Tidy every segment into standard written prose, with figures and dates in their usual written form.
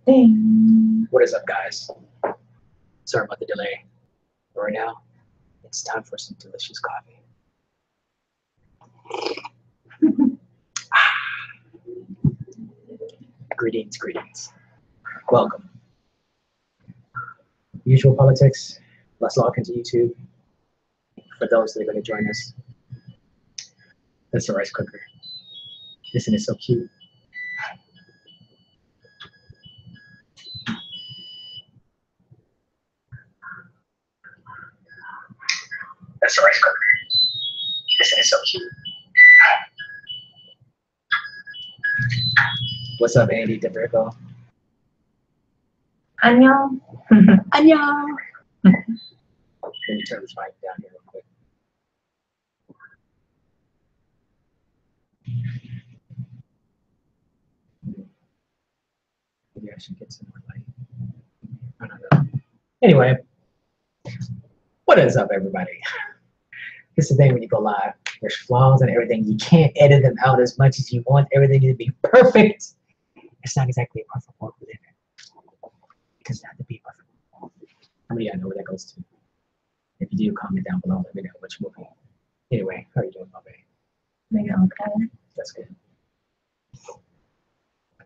Ding. What is up, guys? Sorry about the delay. But right now, it's time for some delicious coffee. Greetings, greetings. Welcome. Usual politics. Let's log into YouTube. For those that are going to join us, that's a rice cooker. Isn't it so cute? That's a rice cooker. Isn't it so cute? What's up, Andy DeVirgo? Annyeong. Annyeong. Let me turn this mic down here real quick. Maybe I should get some more light. I don't know. Anyway, what is up, everybody? This is the thing when you go live. There's flaws and everything. You can't edit them out as much as you want everything to be perfect. It's not exactly a perfect world we live in. Because it has to be perfect. How many of y'all know where that goes to? If you do, comment down below. Let me know which movie. Anyway, how are you doing, Bobby? Maybe okay. That's good.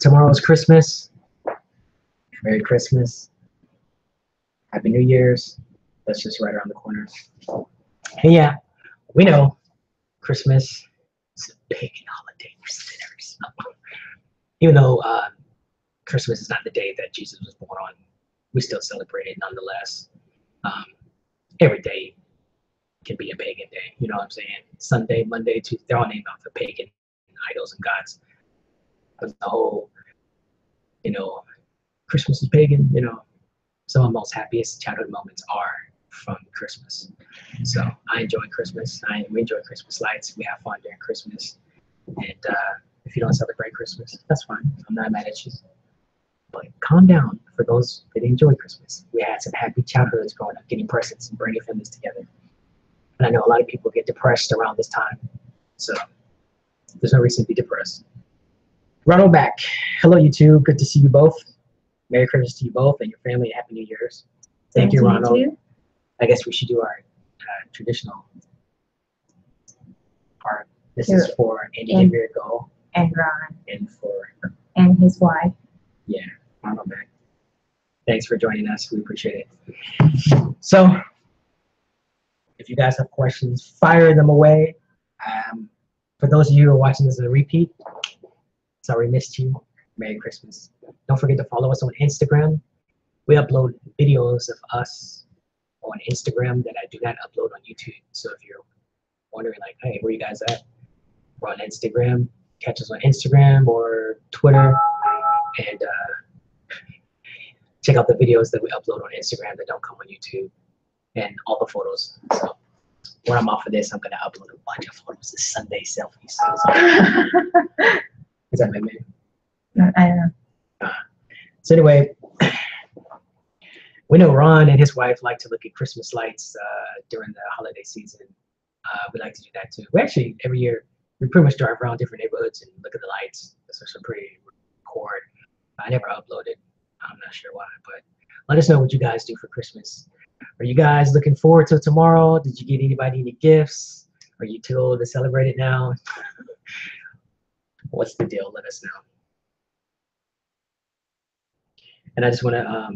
Tomorrow's Christmas. Merry Christmas. Happy New Year's. That's just right around the corner. And yeah, we know Christmas is a pagan holiday for sinners. Even though Christmas is not the day that Jesus was born on, we still celebrate it nonetheless. Every day can be a pagan day. You know what I'm saying? Sunday, Monday, Tuesday, they're all named after pagan idols and gods. But the whole, Christmas is pagan, some of the most happiest childhood moments are from Christmas. So I enjoy Christmas. We enjoy Christmas lights. We have fun during Christmas. And if you don't celebrate Christmas, that's fine. I'm not mad at you. But calm down for those that enjoy Christmas. We had some happy childhoods growing up, getting presents and bringing families together. And I know a lot of people get depressed around this time. So there's no reason to be depressed. Ronald back. Hello, YouTube. Good to see you both. Merry Christmas to you both and your family. Happy New Year's. Thank you, Ronald. I guess we should do our traditional part. This is for Andy DeVirgo. And Ron. And his wife. Yeah, Ronald back. Thanks for joining us. We appreciate it. So, if you guys have questions, fire them away. For those of you who are watching this as a repeat, sorry missed you. Merry Christmas. Don't forget to follow us on Instagram. We upload videos of us on Instagram that I do not upload on YouTube. So if you're wondering like, hey, where you guys at? We're on Instagram. Catch us on Instagram or Twitter. And check out the videos that we upload on Instagram that don't come on YouTube. And all the photos. So when I'm off of this, I'm going to upload a bunch of photos of Sunday selfies. Is that my name? No, I don't know. So anyway, we know Ron and his wife like to look at Christmas lights during the holiday season. We like to do that too. We actually, every year, we pretty much drive around different neighborhoods and look at the lights. So some pretty record. I never uploaded. I'm not sure why, but let us know what you guys do for Christmas. Are you guys looking forward to tomorrow? Did you get anybody any gifts? Are you too old to celebrate it now? What's the deal? Let us know. And I just want to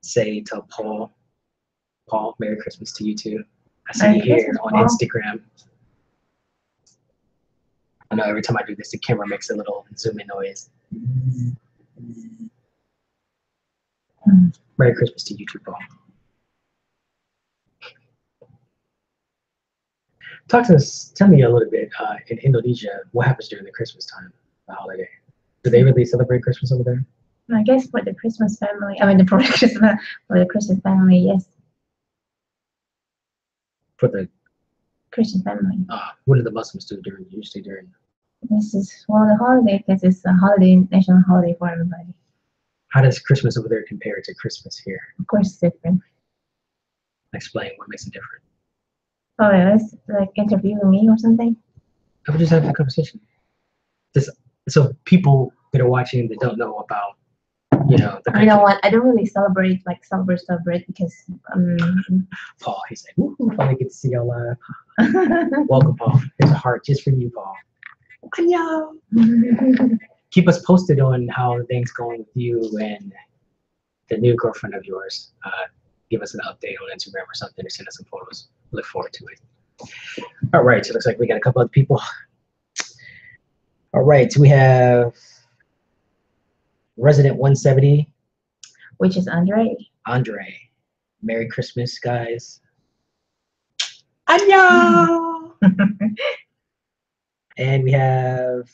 say to Paul, Merry Christmas to you too. I see you here on Instagram. I know every time I do this, the camera makes a little zoom in noise. Merry Christmas to you too, Paul. Tell me a little bit, in Indonesia, what happens during the Christmas time, the holiday? Do they really celebrate Christmas over there? I guess for the Christmas family, for the Christian family, yes. For the Christian family. What do the Muslims do usually during? This is the holiday because it's a holiday, national holiday for everybody. How does Christmas over there compare to Christmas here? Of course, it's different. Explain what makes it different. Oh, yeah, it's like interviewing me or something. I would just have a conversation. So people that are watching that don't know about, you know, the You know country. what? I don't really celebrate because Paul, he's like, "Woo, finally get to see y'all live." Welcome, Paul. There's a heart just for you, Paul. Annyeong. Keep us posted on how things going with you and the new girlfriend of yours. Give us an update on Instagram or something, or send us some photos. Look forward to it. All right, so it looks like we got a couple other people. All right, we have Resident 170, which is Andre. Andre. Merry Christmas, guys. Annyeong. And we have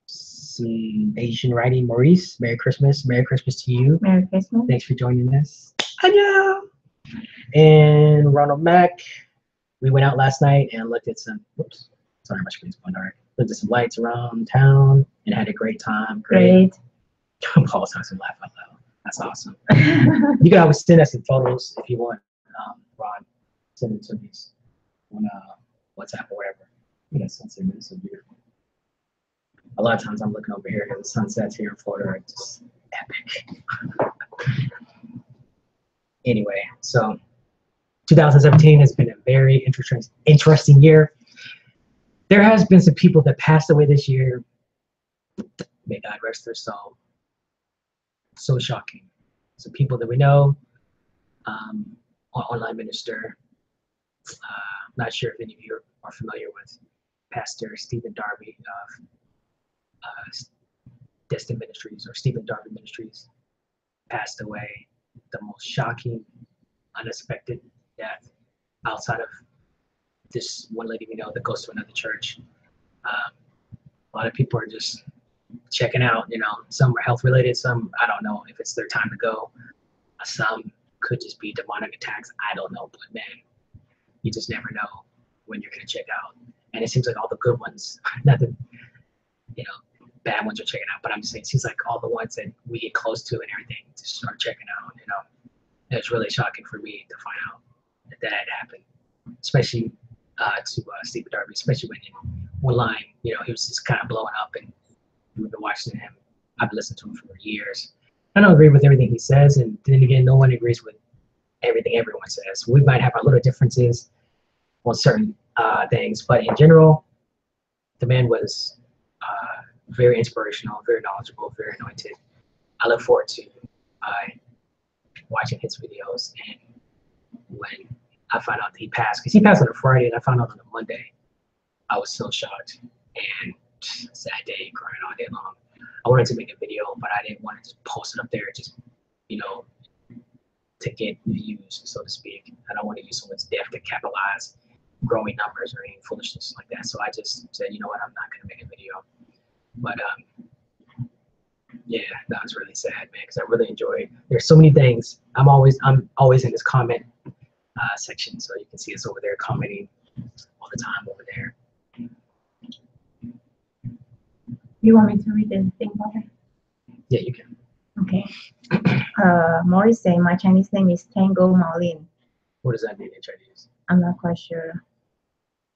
some Asian writing, Maurice. Merry Christmas. Merry Christmas to you. Merry Christmas. Thanks for joining us. Annyeong. And Ronald Mack. We went out last night and looked at some, whoops, sorry, my screen's going dark. Looked at some lights around town and had a great time. Great. Paul's having some laugh out loud. That's awesome. You can always send us some photos if you want, Ron. Send them to me on WhatsApp or whatever. Yeah, sunset is so beautiful. A lot of times I'm looking over here and the sunsets here in Florida are just epic. Anyway, so 2017 has been a very interesting year. There has been some people that passed away this year. May God rest their soul. So shocking. Some people that we know, online minister. Not sure if any of you are familiar with Pastor Stephen Darby of Destin Ministries or Stephen Darby Ministries. Passed away. The most shocking, unexpected death outside of this one lady we know that goes to another church. A lot of people are just checking out, you know, some are health related, some I don't know if it's their time to go. Some could just be demonic attacks. I don't know, but man, you just never know when you're gonna check out. And it seems like all the good ones, not the, you know, bad ones are checking out, but I'm just saying it seems like all the ones that we get close to and everything just start checking out, you know. And it's really shocking for me to find out that had happened, especially to Stephen Darby, especially when in one line, you know, he was just kind of blowing up and we've been watching him. I've listened to him for years. I don't agree with everything he says, and then again, no one agrees with everything everyone says. We might have our little differences on certain things, but in general, the man was very inspirational, very knowledgeable, very anointed. I look forward to watching his videos, and when I found out that he passed, because he passed on a Friday and I found out on a Monday, I was so shocked and sad day, crying all day long. I wanted to make a video, but I didn't want to just post it up there, just, you know, to get views, so to speak. I don't want to use someone's death to capitalize growing numbers or any foolishness like that. So I just said, you know what, I'm not going to make a video. But yeah, that was really sad, man, because I really enjoyed. There's so many things. I'm always in this comment section, so you can see us over there commenting all the time over there. You want me to read the thing better? Yeah, you can. Okay. Maurice saying my Chinese name is Tango Maolin. What does that mean in Chinese? I'm not quite sure.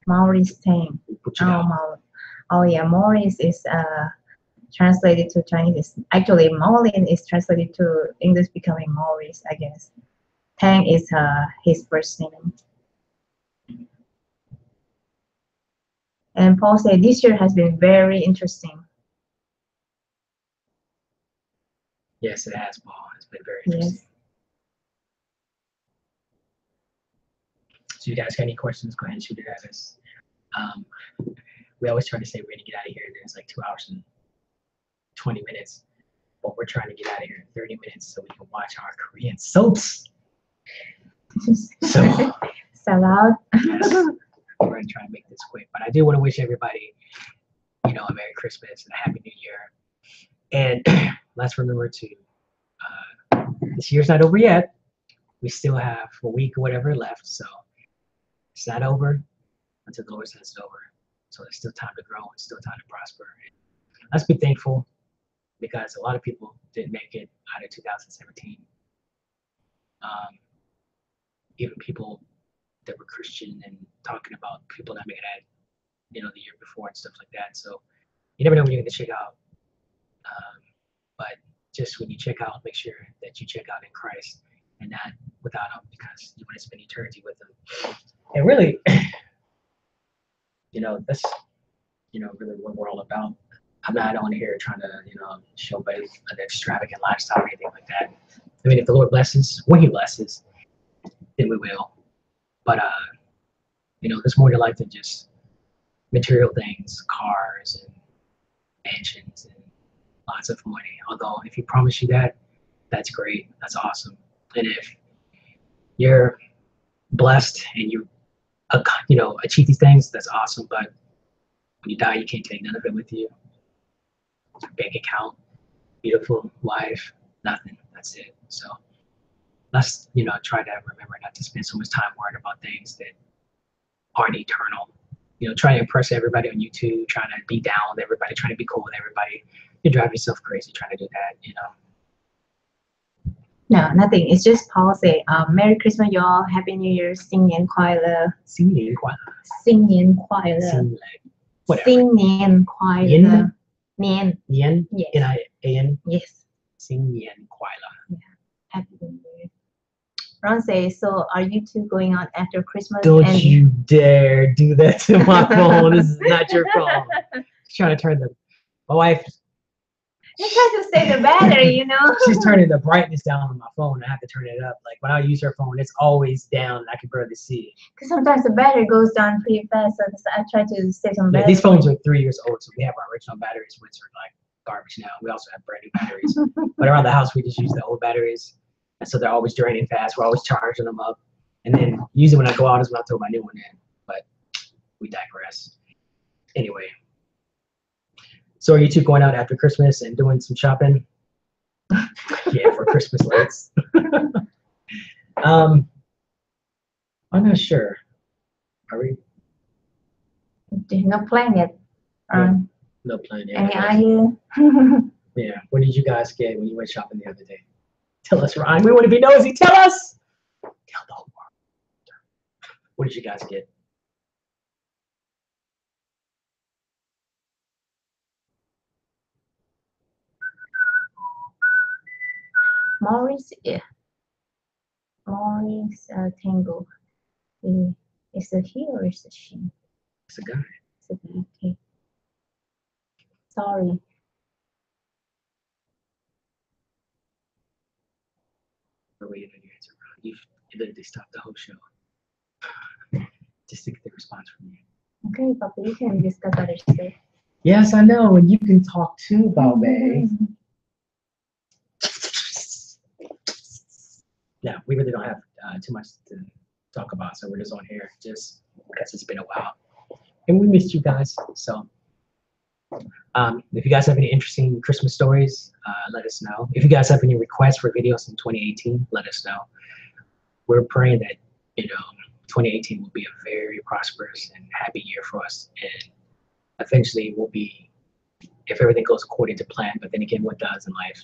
Maurice Tang. Oh yeah, Maurice is translated to Chinese. Actually, Maolin is translated to English becoming Maurice, I guess. Tang is his first name. And Paul said this year has been very interesting. Yes, it has, Paul. It's been very interesting. Yes. So you guys got any questions, go ahead and shoot it at us. We always try to say we're going to get out of here, and then it's like 2 hours and 20 minutes. But we're trying to get out of here in 30 minutes so we can watch our Korean soaps. So loud. Yes, we're going to try and make this quick. But I do want to wish everybody, you know, a Merry Christmas and a Happy New Year. And let's remember to, this year's not over yet. We still have a week or whatever left. So it's not over until the Lord says it's over. So there's still time to grow and still time to prosper. And let's be thankful because a lot of people didn't make it out of 2017. Even people that were Christian and talking about people not making it, you know, the year before and stuff like that. So you never know when you're going to check out just when you check out, make sure that you check out in Christ and not without Him, because you want to spend eternity with Him. And really, that's really what we're all about. I'm not on here trying to show an extravagant lifestyle or anything like that. I mean, if the Lord blesses, when He blesses, then we will. But there's more to life than just material things, cars and mansions and lots of money. Although if He promised you that, that's great. That's awesome. And if you're blessed and you achieve these things, that's awesome. But when you die, you can't take none of it with you. Bank account, beautiful wife, nothing. That's it. So let's try to remember not to spend so much time worrying about things that aren't eternal. Trying to impress everybody on YouTube, trying to be down with everybody, trying to be cool with everybody. You drive yourself crazy trying to do that. No, nothing. It's just Paul say, Merry Christmas, y'all. Happy New Year. 新年快乐. 新年快乐. 新年快乐. 新年快乐. 年. Yes. N-I-A-N. Yes. 新年快乐. Yeah. Happy New Year. Ron says, so are you two going out after Christmas? Don't you dare do that to my phone. This is not your phone. She's trying to turn my wife. You try to save the battery, She's turning the brightness down on my phone. I have to turn it up. Like when I use her phone, it's always down and I can barely see it. Because sometimes the battery goes down pretty fast, so I try to save some battery. These phones are 3 years old, so we have our original batteries, which are like garbage now. We also have brand new batteries. But around the house, we just use the old batteries. And so they're always draining fast. We're always charging them up. And then usually when I go out is when I throw my new one in. But we digress. Anyway. So are you two going out after Christmas and doing some shopping? Yeah, for Christmas lights. I'm not sure. Are we? No plan yet. No plan yet. Any idea? Yeah. What did you guys get when you went shopping the other day? Tell us, Ryan. We want to be nosy. Tell us. Tell the whole world. What did you guys get? Maurice, yeah. Maurice Tango. Is it he or is it she? It's a guy. It's a guy. Okay. Sorry. We're waiting on your answer, Ron. You literally stopped the whole show just to get the response from you. Okay, Papa, you can discuss other stuff. Yes, I know, and you can talk too, Balbe. No, we really don't have too much to talk about, so we're just on here just because it's been a while. And we missed you guys, so if you guys have any interesting Christmas stories, let us know. If you guys have any requests for videos in 2018, let us know. We're praying that 2018 will be a very prosperous and happy year for us, and eventually we'll be, if everything goes according to plan. But then again, what does in life?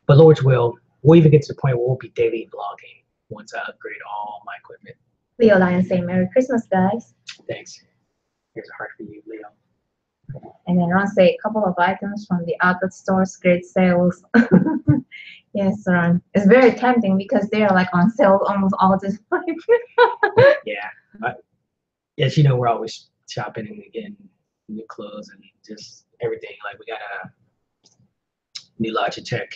But Lord's will, we'll even get to the point where we'll be daily vlogging once I upgrade all my equipment. Leo Lion saying Merry Christmas, guys. Thanks. Here's a heart for you, Leo. And then Ron say a couple of items from the outlet stores, great sales. Yes, Ron. It's very tempting because they're like on sale almost all the time. Yeah. But, yes, we're always shopping and getting new clothes and just everything. Like we got a new Logitech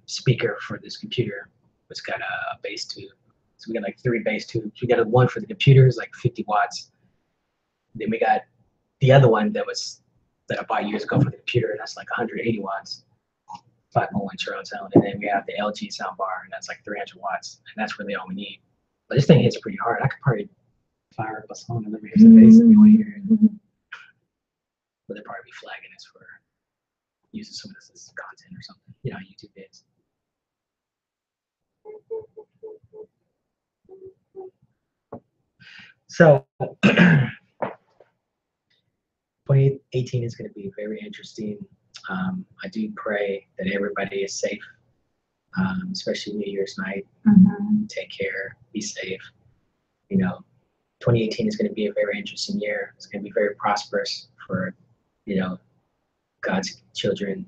speaker for this computer. It's got a bass tube. So we got like 3 bass tubes. We got one for the computers, like 50 watts. Then we got the other one that I bought years ago for the computer, and that's like 180 watts, 5.1 surround sound. And then we have the LG soundbar, and that's like 300 watts, and that's really all we need. But this thing hits pretty hard. I could probably fire up a song and let me hear some bass if you want to hear it. But they'll probably be flagging us for using some of this content or something. YouTube is. So 2018 is going to be very interesting. I do pray that everybody is safe, especially New Year's night. Take care, be safe. 2018 is going to be a very interesting year. It's going to be very prosperous for, God's children.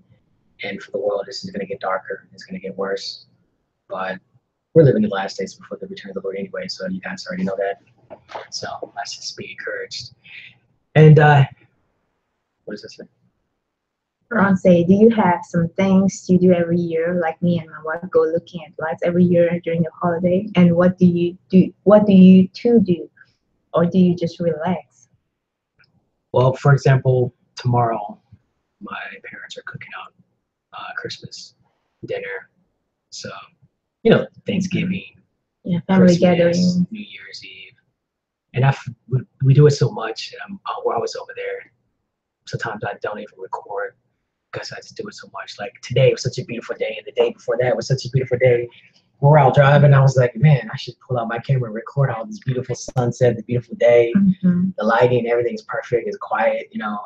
And for the world, this is going to get darker. It's going to get worse. But we're living the last days before the return of the Lord anyway, so you guys already know that. So let's just be encouraged. And what does this say? Ron say, do you have some things you do every year, like me and my wife go looking at lights every year during the holiday? And what do you do? What do you two do? Or do you just relax? Well, for example, tomorrow, my parents are cooking out Christmas dinner. So, you know, Thanksgiving, Yeah, family Christmas, gathering. New Year's Eve. And we do it so much. We're always over there. Sometimes I don't even record because I just do it so much. Like today was such a beautiful day, and the day before that was such a beautiful day. We're out driving. I was like, man, I should pull out my camera and record all this beautiful sunset, the beautiful day, the lighting, everything's perfect, it's quiet, you know.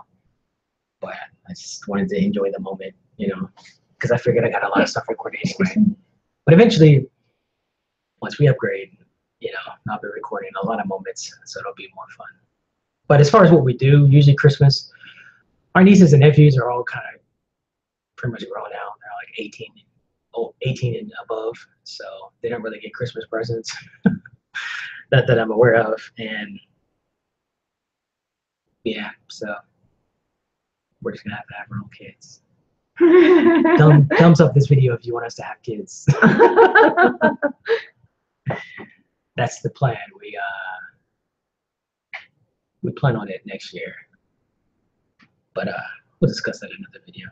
But I just wanted to enjoy the moment, you know, because I figured I got a lot of stuff recorded anyway. But eventually, once we upgrade, you know, I'll be recording a lot of moments, so it'll be more fun. But as far as what we do, usually Christmas, our nieces and nephews are all kind of pretty much grown now. They're like 18 and above, so they don't really get Christmas presents that I'm aware of. And yeah, so we're just gonna have to have our own kids. Thumbs up this video if you want us to have kids. That's the plan. We plan on it next year, but we'll discuss that in another video.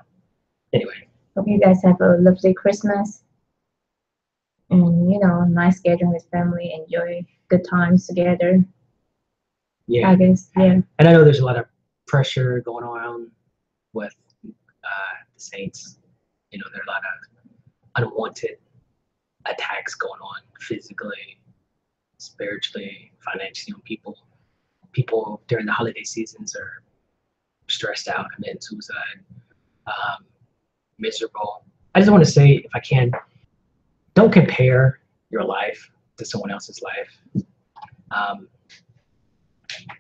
Anyway, hope you guys have a lovely Christmas, and you know, nice gathering with family. Enjoy good times together. Yeah, I guess. Yeah. And I know there's a lot of pressure going on with the Saints. You know, there are a lot of unwanted attacks going on physically, spiritually, financially on people. People during the holiday seasons are stressed out, committing suicide, miserable. I just want to say, if I can, don't compare your life to someone else's life.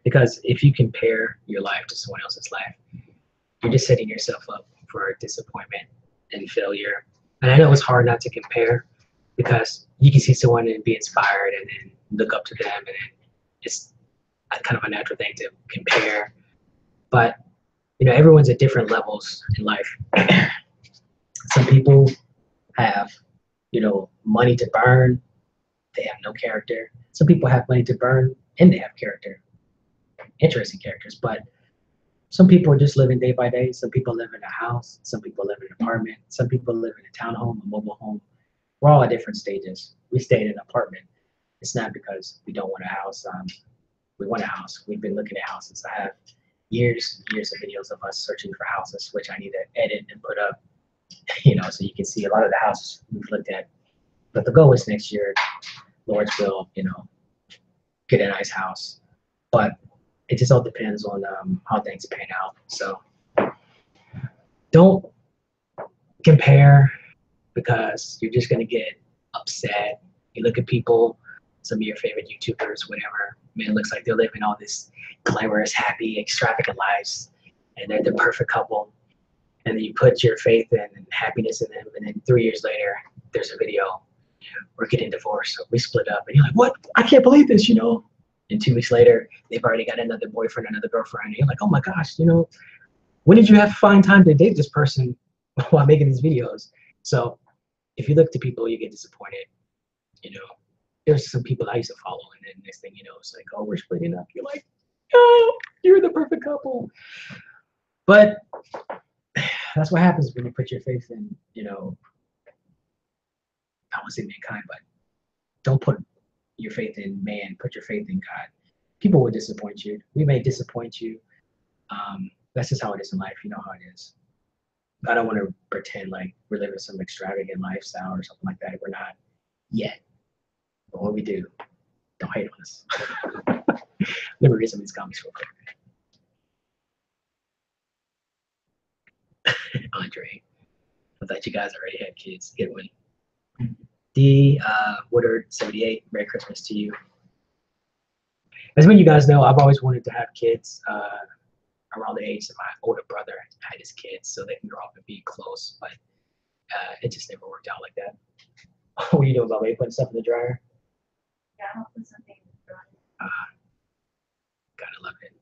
Because if you compare your life to someone else's life, you're just setting yourself up for disappointment and failure. And I know it's hard not to compare, because you can see someone and be inspired and then look up to them, and then it's kind of a natural thing to compare. But you know, everyone's at different levels in life. Some people have, you know, money to burn, they have no character. Some people have money to burn and they have character, interesting characters. But some people are just living day by day. Some people live in a house, some people live in an apartment, some people live in a townhome, a mobile home. We're all at different stages. We stay in an apartment. It's not because we don't want a house. We want a house. We've been looking at houses. I have years and years of videos of us searching for houses, which I need to edit and put up, you know, so you can see a lot of the houses we've looked at. But the goal is next year, Lord's will, you know, get a nice house. But it just all depends on how things pan out. So don't compare, because you're just going to get upset. You look at people, some of your favorite YouTubers, whatever, man, it looks like they're living all this glamorous, happy, extravagant lives, and they're the perfect couple. And then you put your faith and happiness in them, and then 3 years later, there's a video, we're getting divorced, so we split up, and you're like, what? I can't believe this, you know? And 2 weeks later, they've already got another boyfriend, another girlfriend, and you're like, oh my gosh, you know, when did you have to find time to date this person while making these videos? So if you look to people, you get disappointed. You know, there's some people I used to follow, and then next thing you know, it's like, oh, we're splitting up. You're like, oh, you're the perfect couple. But that's what happens when you put your faith in, you know, I won't say mankind, but don't put your faith in man, put your faith in God. People will disappoint you. We may disappoint you. That's just how it is in life. You know how it is. I don't want to pretend like we're living some extravagant lifestyle or something like that. We're not yet. But when we do, don't hate on us. Let me read some of these comments real quick. Andre, I thought you guys already had kids. Get one. D. Woodard 78. Merry Christmas to you. As many of you guys know, I've always wanted to have kids. around the age that my older brother had his kids, so they can grow up and be close. But it just never worked out like that. What are you doing, Bubba? You putting stuff in the dryer? Yeah, I'll put something in the dryer. Gotta love it.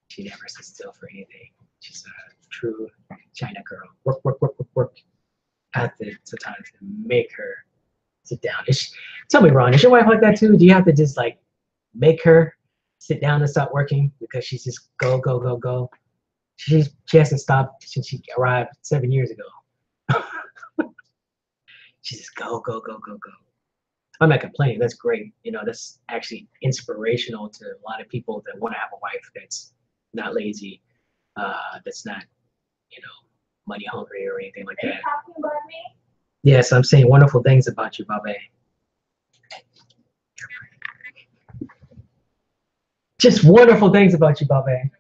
She never sits still for anything. She's a true China girl. Work, work, work, work, work. I have to sometimes make her sit down. Tell me, Ron, is your wife like that too? Do you have to just like make her sit down and stop working because she's just go, go, go, go? She hasn't stopped since she arrived 7 years ago. She just go, go, go, go, go. I'm not complaining. That's great. You know, that's actually inspirational to a lot of people that want to have a wife that's not lazy, that's not, you know, money hungry or anything like that. Are you talking about me? Yes, I'm saying wonderful things about you, Babe. Just wonderful things about you, Babe.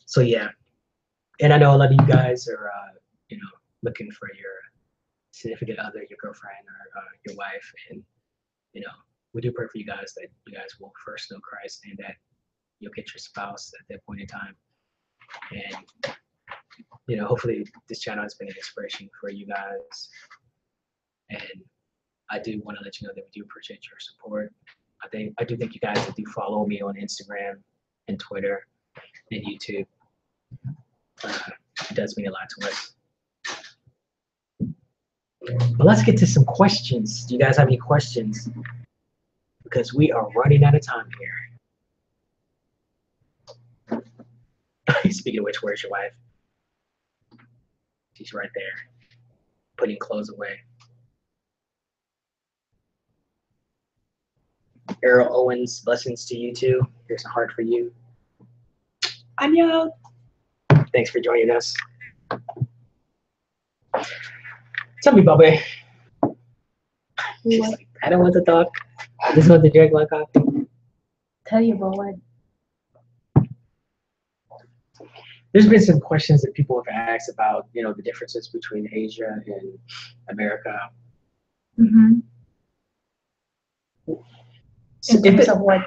So yeah, and I know a lot of you guys are, you know, looking for your significant other, your girlfriend, or your wife, and you know, we do pray for you guys that you guys will first know Christ and that you'll get your spouse at that point in time. And you know, hopefully this channel has been an inspiration for you guys. And I do want to let you know that we do appreciate your support. I do think you guys that do follow me on Instagram and Twitter and YouTube. It does mean a lot to us. But let's get to some questions. Do you guys have any questions? Because we are running out of time here. Speaking of which, where's your wife? She's right there, putting clothes away. Errol Owens, blessings to you too. Here's a heart for you. Anya. Thanks for joining us. Tell me, Bobby. She's like, I don't want to talk. I just want to drink my coffee. Tell you about what? There's been some questions that people have asked about, you know, the differences between Asia and America. Mm-hmm. So In terms of what?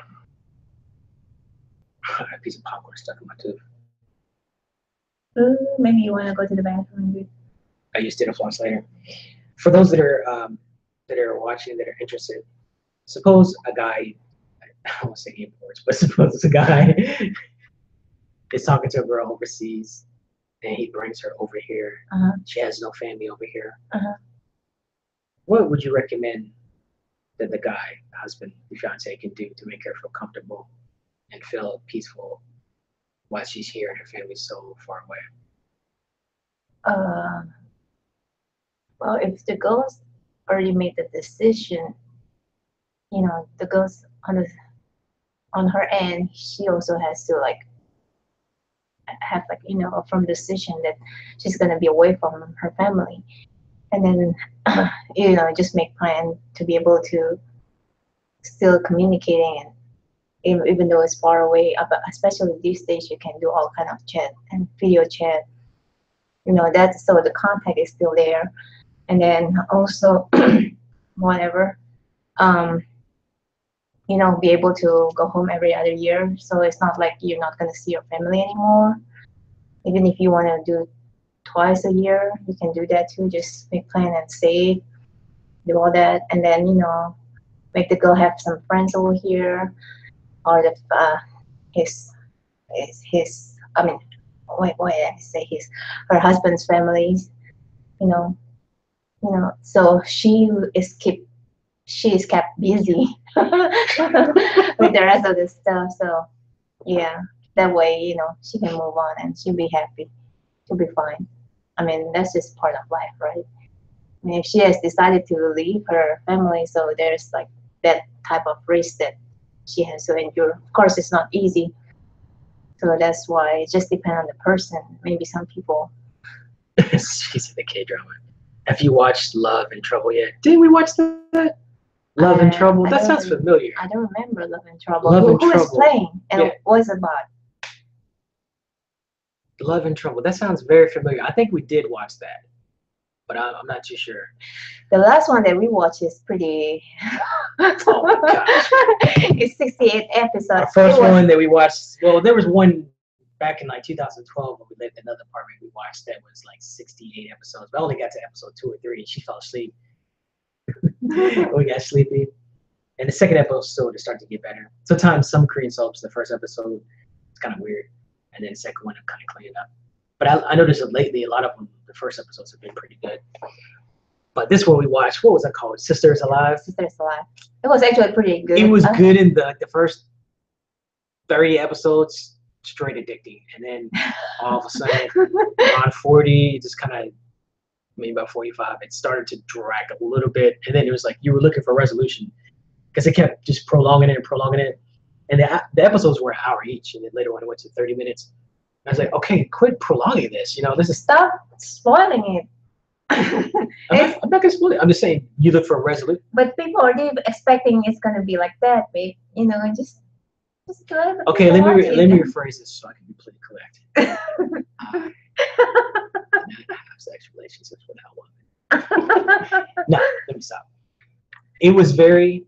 A piece of popcorn stuck in my tooth. Maybe you want to go to the bathroom. I used it a floss later. For those that are watching, that are interested, suppose a guy, I don't want to say imports, but suppose a guy is talking to a girl overseas and he brings her over here. She has no family over here. What would you recommend that the guy, the husband, the fiance can do to make her feel comfortable and feel peaceful while she's here and her family's so far away? Well, if the girl's already made the decision, you know, the girl's on her end, she also has to like have like, you know, a firm decision that she's gonna be away from her family, and then you know, just make plan to be able to still communicating, and even though it's far away, but especially these days you can do all kind of chat and video chat, you know, that, so the contact is still there. And then also whatever, you know, be able to go home every other year, so it's not like you're not going to see your family anymore. Even if you want to do twice a year, you can do that too. Just make plan and save, do all that, and then, you know, make the girl have some friends over here, or the his I mean, wait, I say her husband's families, you know, so she is kept busy with the rest of the stuff. So yeah, that way, you know, she can move on and she'll be happy. She'll be fine. I mean, that's just part of life, right? I mean, if she has decided to leave her family, so there's like that type of risk that she has to endure. Of course, it's not easy. So that's why it just depends on the person. Maybe some people. She's in the K-drama. Have you watched Love and Trouble yet? Didn't we watch that? Love and Trouble? That sounds familiar. I don't remember Love and Trouble. Love and Who Trouble. is playing and what is it about? Love and Trouble. That sounds very familiar. I think we did watch that. but I'm not too sure. The last one that we watched is pretty. Oh my gosh! It's 68 episodes. Our first one that we watched. Well, there was one back in like 2012 when we lived in another apartment. We watched that was like 68 episodes. But I only got to episode 2 or 3, and she fell asleep. We got sleepy. And the second episode it started to get better. Sometimes some Korean soaps, the first episode is kind of weird, and then the second one I'm kind of cleaning up. But I noticed that lately a lot of them, the first episodes have been pretty good. But this one we watched, what was that called? Sisters Alive. Sisters Alive. It was actually pretty good. It was good in the first 30 episodes, straight addicting, and then all of a sudden on 40, it just kind of maybe about 45, it started to drag a little bit, and then it was like you were looking for resolution because it kept just prolonging it and prolonging it, and the episodes were an hour each, and then later on it went to 30 minutes. I was like, okay, quit prolonging this. You know, this is Stop spoiling it. I'm not gonna spoil it. I'm just saying you look for a resolution. But people are expecting it's gonna be like that, babe. You know, just do it. Okay, let me rephrase this so I can be politically correct. I have sex relationships with that woman. No, let me stop. It was very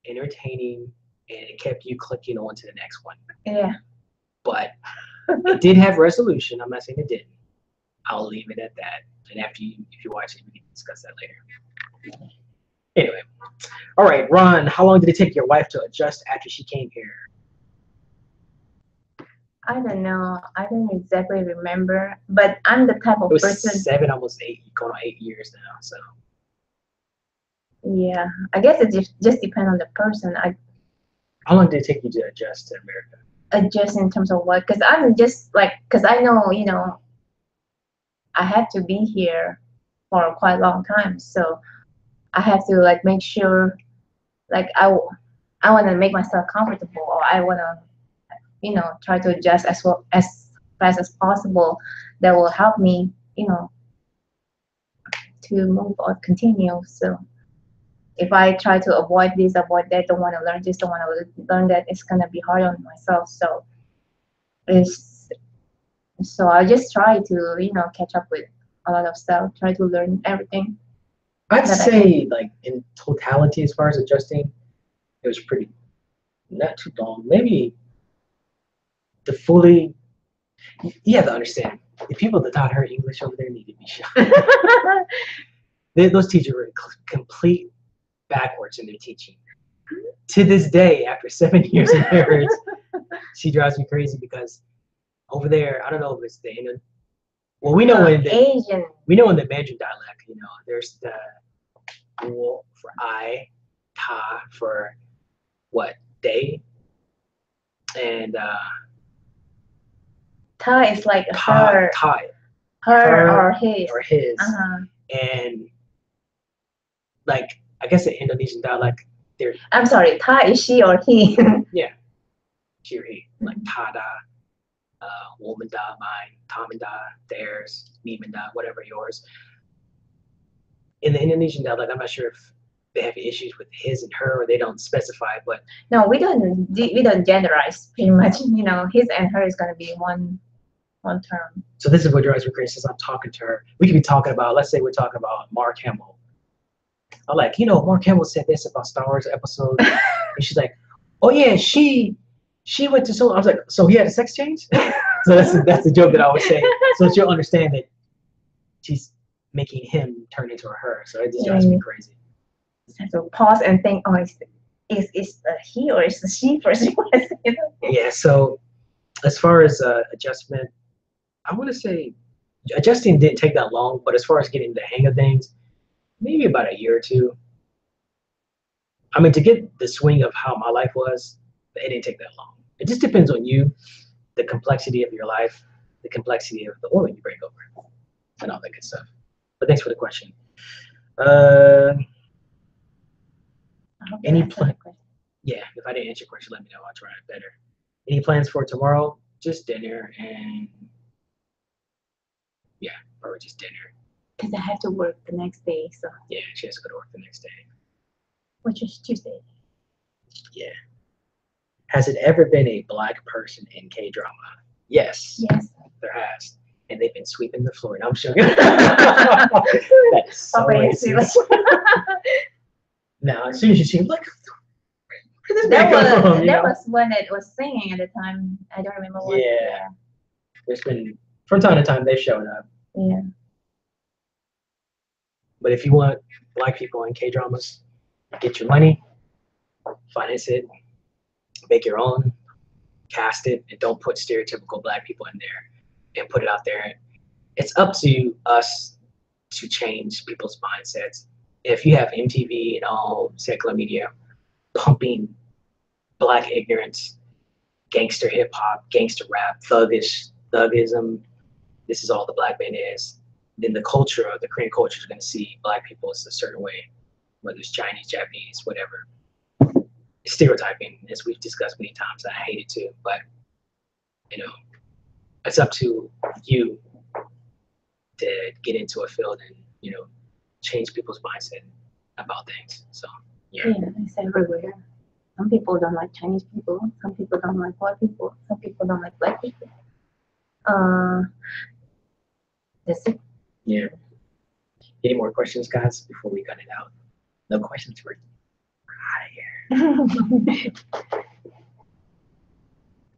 entertaining, and it kept you clicking on to the next one. Yeah. But it did have resolution. I'm not saying it didn't. I'll leave it at that. And if you watch it, we can discuss that later. Anyway, all right, Ron. How long did it take your wife to adjust after she came here? I don't know. I don't exactly remember, but I'm the type of It was person. 7, almost 8, going on 8 years now. So Yeah, I guess it just depends on the person. I how long did it take you to adjust to America? adjust in terms of what, because I'm just like, because I know, you know, I have to be here for quite a long time, so I have to like make sure, like I want to make myself comfortable, or I want to, you know, try to adjust as fast as possible. That will help me, you know, to move or continue. So if I try to avoid this, avoid that, don't want to learn this, don't want to learn that, it's gonna be hard on myself. So I just try to, you know, catch up with a lot of stuff, try to learn everything. I'd say, like, in totality, as far as adjusting, it was pretty, not too long. Maybe you have to understand, the people that taught her English over there need to be shot. Those teachers were complete backwards in their teaching. To this day, after 7 years in marriage, she drives me crazy because over there, I don't know if it's the Indian. Well, we know in the Asian. We know in the Mandarin dialect, you know, there's the wu for I, ta for what, day, and Ta is like ta, her, ta, her or his. or his, Uh-huh. and like I guess the Indonesian dialect, they're I'm sorry, Ta is she or he. she or he, like tada, woman da, mine, Tom da, theirs, me da, whatever yours. In the Indonesian dialect, I'm not sure if they have issues with his and her, or they don't specify, but No, we don't generalize pretty much. You know, his and her is gonna be one term. so this is what drives me crazy. Since I'm talking to her, we could be talking about, let's say we're talking about Mark Hamill. I'm like, you know, Mark Hamill said this about Star Wars episode, and she's like, oh yeah, she went to so. I was like, so he had a sex change. So that's the joke that I always say. So she'll understand that she's making him turn into a her. So it just drives me crazy. So pause and think, oh, is a he or is a she first? Yeah. So as far as adjustment, I want to say adjusting didn't take that long, but as far as getting the hang of things, maybe about a year or 2. I mean, to get the swing of how my life was, it didn't take that long. It just depends on you, the complexity of your life, the complexity of the woman you bring over, and all that good stuff. But thanks for the question. Any plan? Yeah, if I didn't answer your question, let me know. I'll try it better. Any plans for tomorrow? Just dinner and or just dinner. Because I have to work the next day, so. Yeah, she has to go to work the next day. Which is Tuesday. Yeah. Has it ever been a black person in K-drama? Yes. Yes. There has. and they've been sweeping the floor. And I'm sure that's so racist. Now, as soon as you see him, like, where did this man come from? That was when it was singing at the time. I don't remember what. Yeah. There's been, from time to time, they've shown up. Yeah. But if you want Black people in K-dramas, get your money, finance it, make your own, cast it, and don't put stereotypical Black people in there and put it out there. It's up to us to change people's mindsets. If you have MTV and all secular media pumping Black ignorance, gangster hip hop, gangster rap, thuggism, this is all the Black man is, then the culture, the Korean culture, is going to see Black people as a certain way, whether it's Chinese, Japanese, whatever. Stereotyping, as we've discussed many times, I hate it too, but you know, it's up to you to get into a field and, you know, change people's mindset about things. So yeah, it's everywhere. Some people don't like Chinese people. Some people don't like white people. Some people don't like Black people. That's it. Yeah. Any more questions, guys, before we cut it out? No questions, we're out of here.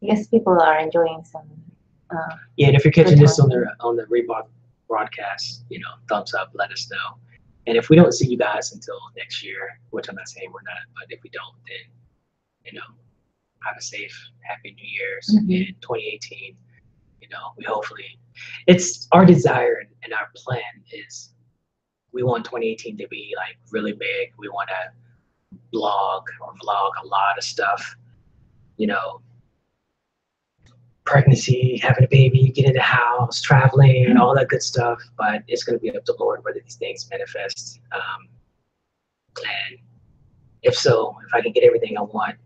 Yes, people are enjoying some. Yeah, and if you're catching this on the Reebok broadcast, you know, thumbs up, let us know. And if we don't see you guys until next year, which I'm not saying we're not, but if we don't, then, you know, have a safe, happy New Year's in 2018. You know, we hopefully, it's our desire and our plan is we want 2018 to be like really big. We want to blog or vlog a lot of stuff, you know, pregnancy, having a baby, getting in the house, traveling, all that good stuff. But it's going to be up to the Lord whether these things manifest. And if so, if I can get everything I want,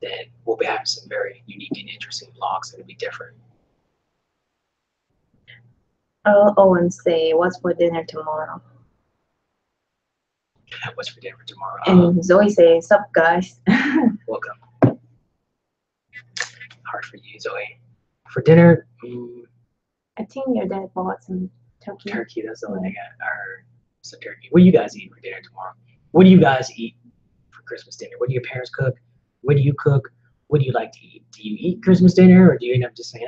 then we'll be having some very unique and interesting vlogs that'll be different. I'll always say, what's for dinner tomorrow? What's for dinner tomorrow? And Zoe says, sup guys? Welcome. Hard for you, Zoe. For dinner, I think your dad bought some turkey. Turkey, that's the only thing or some turkey. What do you guys eat for dinner tomorrow? What do you guys eat for Christmas dinner? What do your parents cook? What do you cook? What do you like to eat? Do you eat Christmas dinner, or do you end up just saying,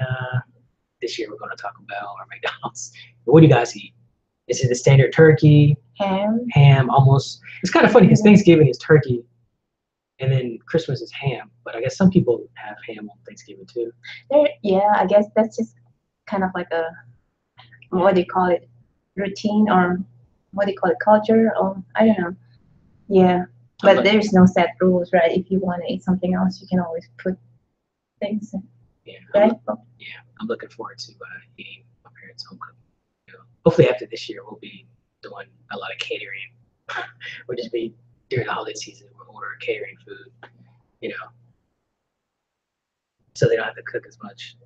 this year we're going to Taco Bell or McDonald's? What do you guys eat? Is it the standard turkey? Ham, almost. It's kind of funny because Thanksgiving is turkey, and then Christmas is ham. But I guess some people have ham on Thanksgiving too. Yeah, I guess that's just kind of like a, what do you call it, routine, or what do you call it, culture, or I don't know. Yeah, but there's no set rules, right? If you want to eat something else, you can always put things in. Yeah, right? I'm looking forward to eating my parents' home cooked. You know, hopefully after this year we'll be doing a lot of catering. We'll just be during the holiday season, we'll order catering food, you know, so they don't have to cook as much.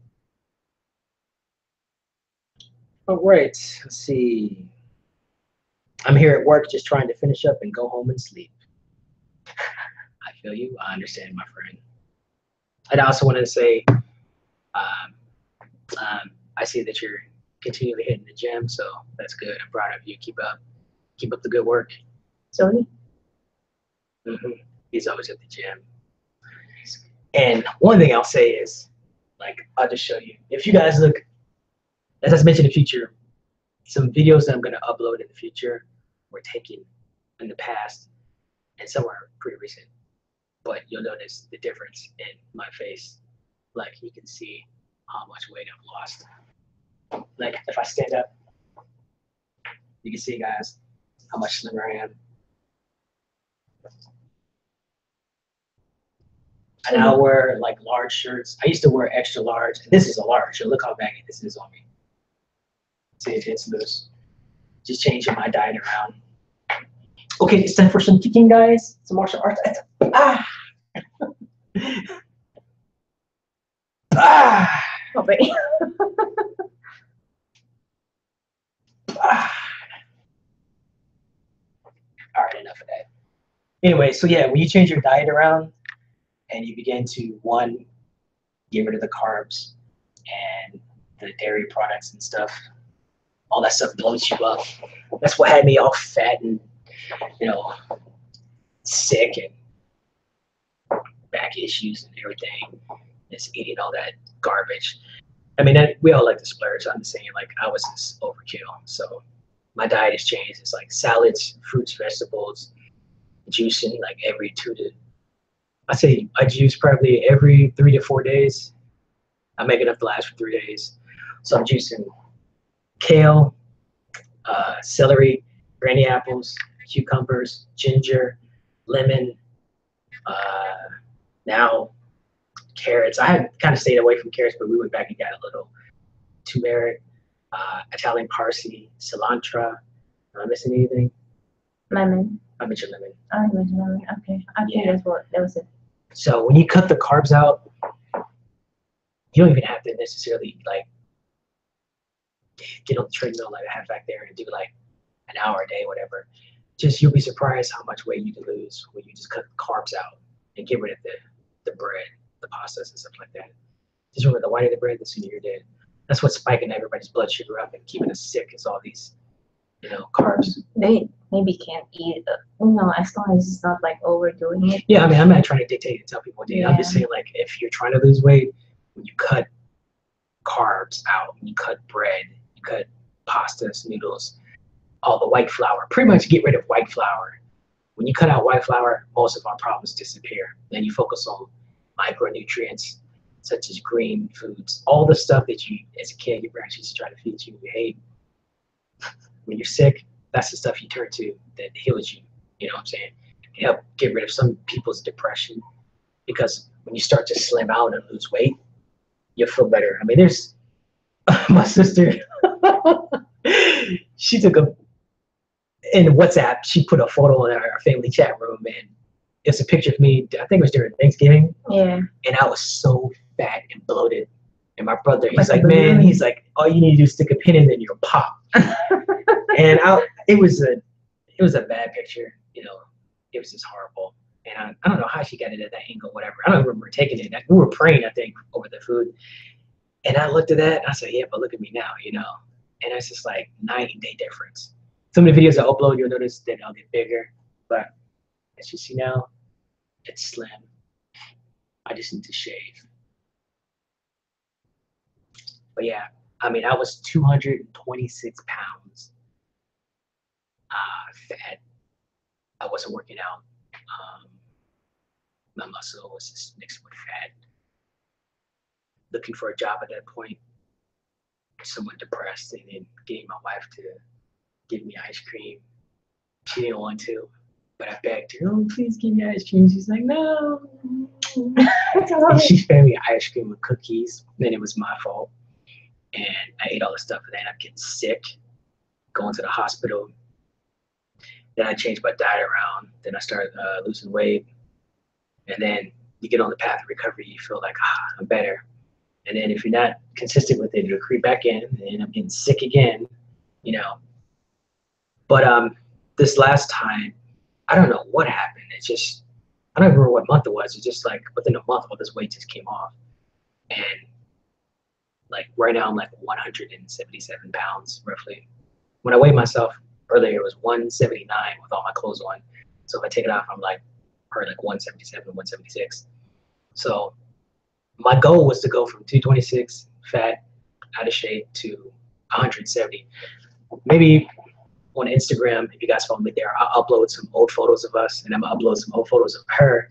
All right, let's see. I'm here at work just trying to finish up and go home and sleep. I feel you. I understand, my friend. And I also wanted to say, I see that you're continually hitting the gym, so that's good. I'm proud of you. Keep up the good work. Sorry? He's always at the gym. And one thing I'll say is, like, I'll just show you. If you guys look, as I mentioned in the future, some videos that I'm going to upload in the future were taken in the past, and some are pretty recent. But you'll notice the difference in my face. Like, you can see how much weight I've lost. Like, if I stand up, you can see, guys, how much slimmer I am. And I wear like large shirts. I used to wear extra large. This is a large. Look how baggy this is on me. See if it's loose. Just changing my diet around. Okay, it's time for some kicking, guys. Some martial arts. Ah! Ah! Okay. Ah! All right, enough of that. Anyway, so yeah, when you change your diet around and you begin to, one, get rid of the carbs and the dairy products and stuff. All that stuff bloats you up. That's what had me all fat and, you know, sick and back issues and everything. Just eating all that garbage. I mean, we all like to splurge. I'm just saying, like, I was just overkill. So my diet has changed. It's like salads, fruits, vegetables, juicing like every I say I juice probably every 3 to 4 days. I make enough to last for 3 days. So I'm juicing kale, celery, granny apples, cucumbers, ginger, lemon, now carrots. I had kind of stayed away from carrots, but we went back and got a little turmeric, Italian parsley, cilantro. Am I missing anything? Lemon. I mentioned lemon. Oh, you mentioned lemon. Okay. I think that was it. So when you cut the carbs out, you don't even have to necessarily like get on the treadmill like I have back there and do like an hour a day, whatever. Just you'll be surprised how much weight you can lose when you just cut the carbs out and get rid of the bread, the pastas and stuff like that. Just remember, the whiter the bread, the sooner you're dead. That's what's spiking everybody's blood sugar up and keeping us sick is all these, you know, carbs. They maybe can't eat, as long as it's not like overdoing it. Yeah, I mean, I'm not trying to dictate and tell people what to eat. I'm just saying, like, if you're trying to lose weight, when you cut carbs out, when you cut bread, you cut pastas, noodles, all the white flour, pretty much get rid of white flour. When you cut out white flour, most of our problems disappear. Then you focus on micronutrients, such as green foods, all the stuff that you, as a kid, your parents used to try to feed you, you hate. When you're sick, that's the stuff you turn to that heals you. You know what I'm saying? It can help get rid of some people's depression, because when you start to slim out and lose weight, you'll feel better. I mean, there's my sister, she took in WhatsApp, she put a photo in our family chat room, and it's a picture of me, I think it was during Thanksgiving. Yeah. And I was so fat and bloated. And my brother, he's like, man, he's like, all you need to do is stick a pin in and you'll pop. And it was a bad picture, you know, it was just horrible. And I don't know how she got it at that angle, whatever. I don't remember taking it. We were praying, I think, over the food. And I looked at that and I said, yeah, but look at me now, you know. And it's just like night and day difference. Some of the videos I upload, you'll notice that I'll get bigger. But as you see now, it's slim. I just need to shave. But yeah, I mean, I was 226 pounds fat. I wasn't working out. My muscle was just mixed with fat. Looking for a job at that point. Somewhat depressed, and then getting my wife to give me ice cream. She didn't want to, but I begged her, oh, please give me ice cream. She's like, no. And she fed me ice cream with cookies. Then it was my fault. And I ate all the stuff, and then I get sick, going to the hospital. Then I changed my diet around. Then I started losing weight. And then you get on the path of recovery, you feel like, I'm better. And then if you're not consistent with it, it'll creep back in, and I'm getting sick again, you know. But this last time, I don't know what happened. It's just, I don't remember what month it was. It's just like within a month, all this weight just came off. And like right now, I'm like 177 pounds roughly. When I weighed myself earlier, it was 179 with all my clothes on. So if I take it off, I'm like probably like 177, 176. So my goal was to go from 226 fat, out of shape, to 170. Maybe on Instagram, if you guys follow me there, I'll upload some old photos of us, and I'm gonna upload some old photos of her.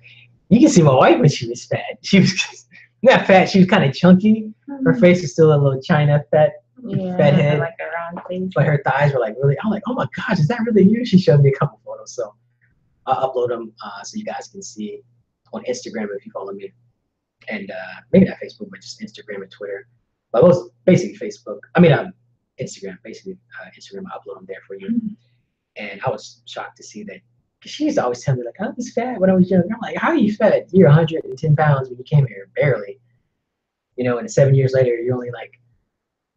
You can see my wife when she was fat. She was not fat, she was kind of chunky. Her face is still a little China fat head. Like a round face. But her thighs were like really, I'm like, oh my gosh, is that really you? She showed me a couple photos. So I'll upload them so you guys can see on Instagram if you follow me. And maybe not Facebook, but just Instagram and Twitter. But most basically Facebook. I mean, Instagram, basically Instagram. I upload them there for you. And I was shocked to see that, because she used to always tell me, like, I was fat when I was young. I'm like, how are you fat? You're 110 pounds when you came here, barely. You know, and 7 years later, you're only like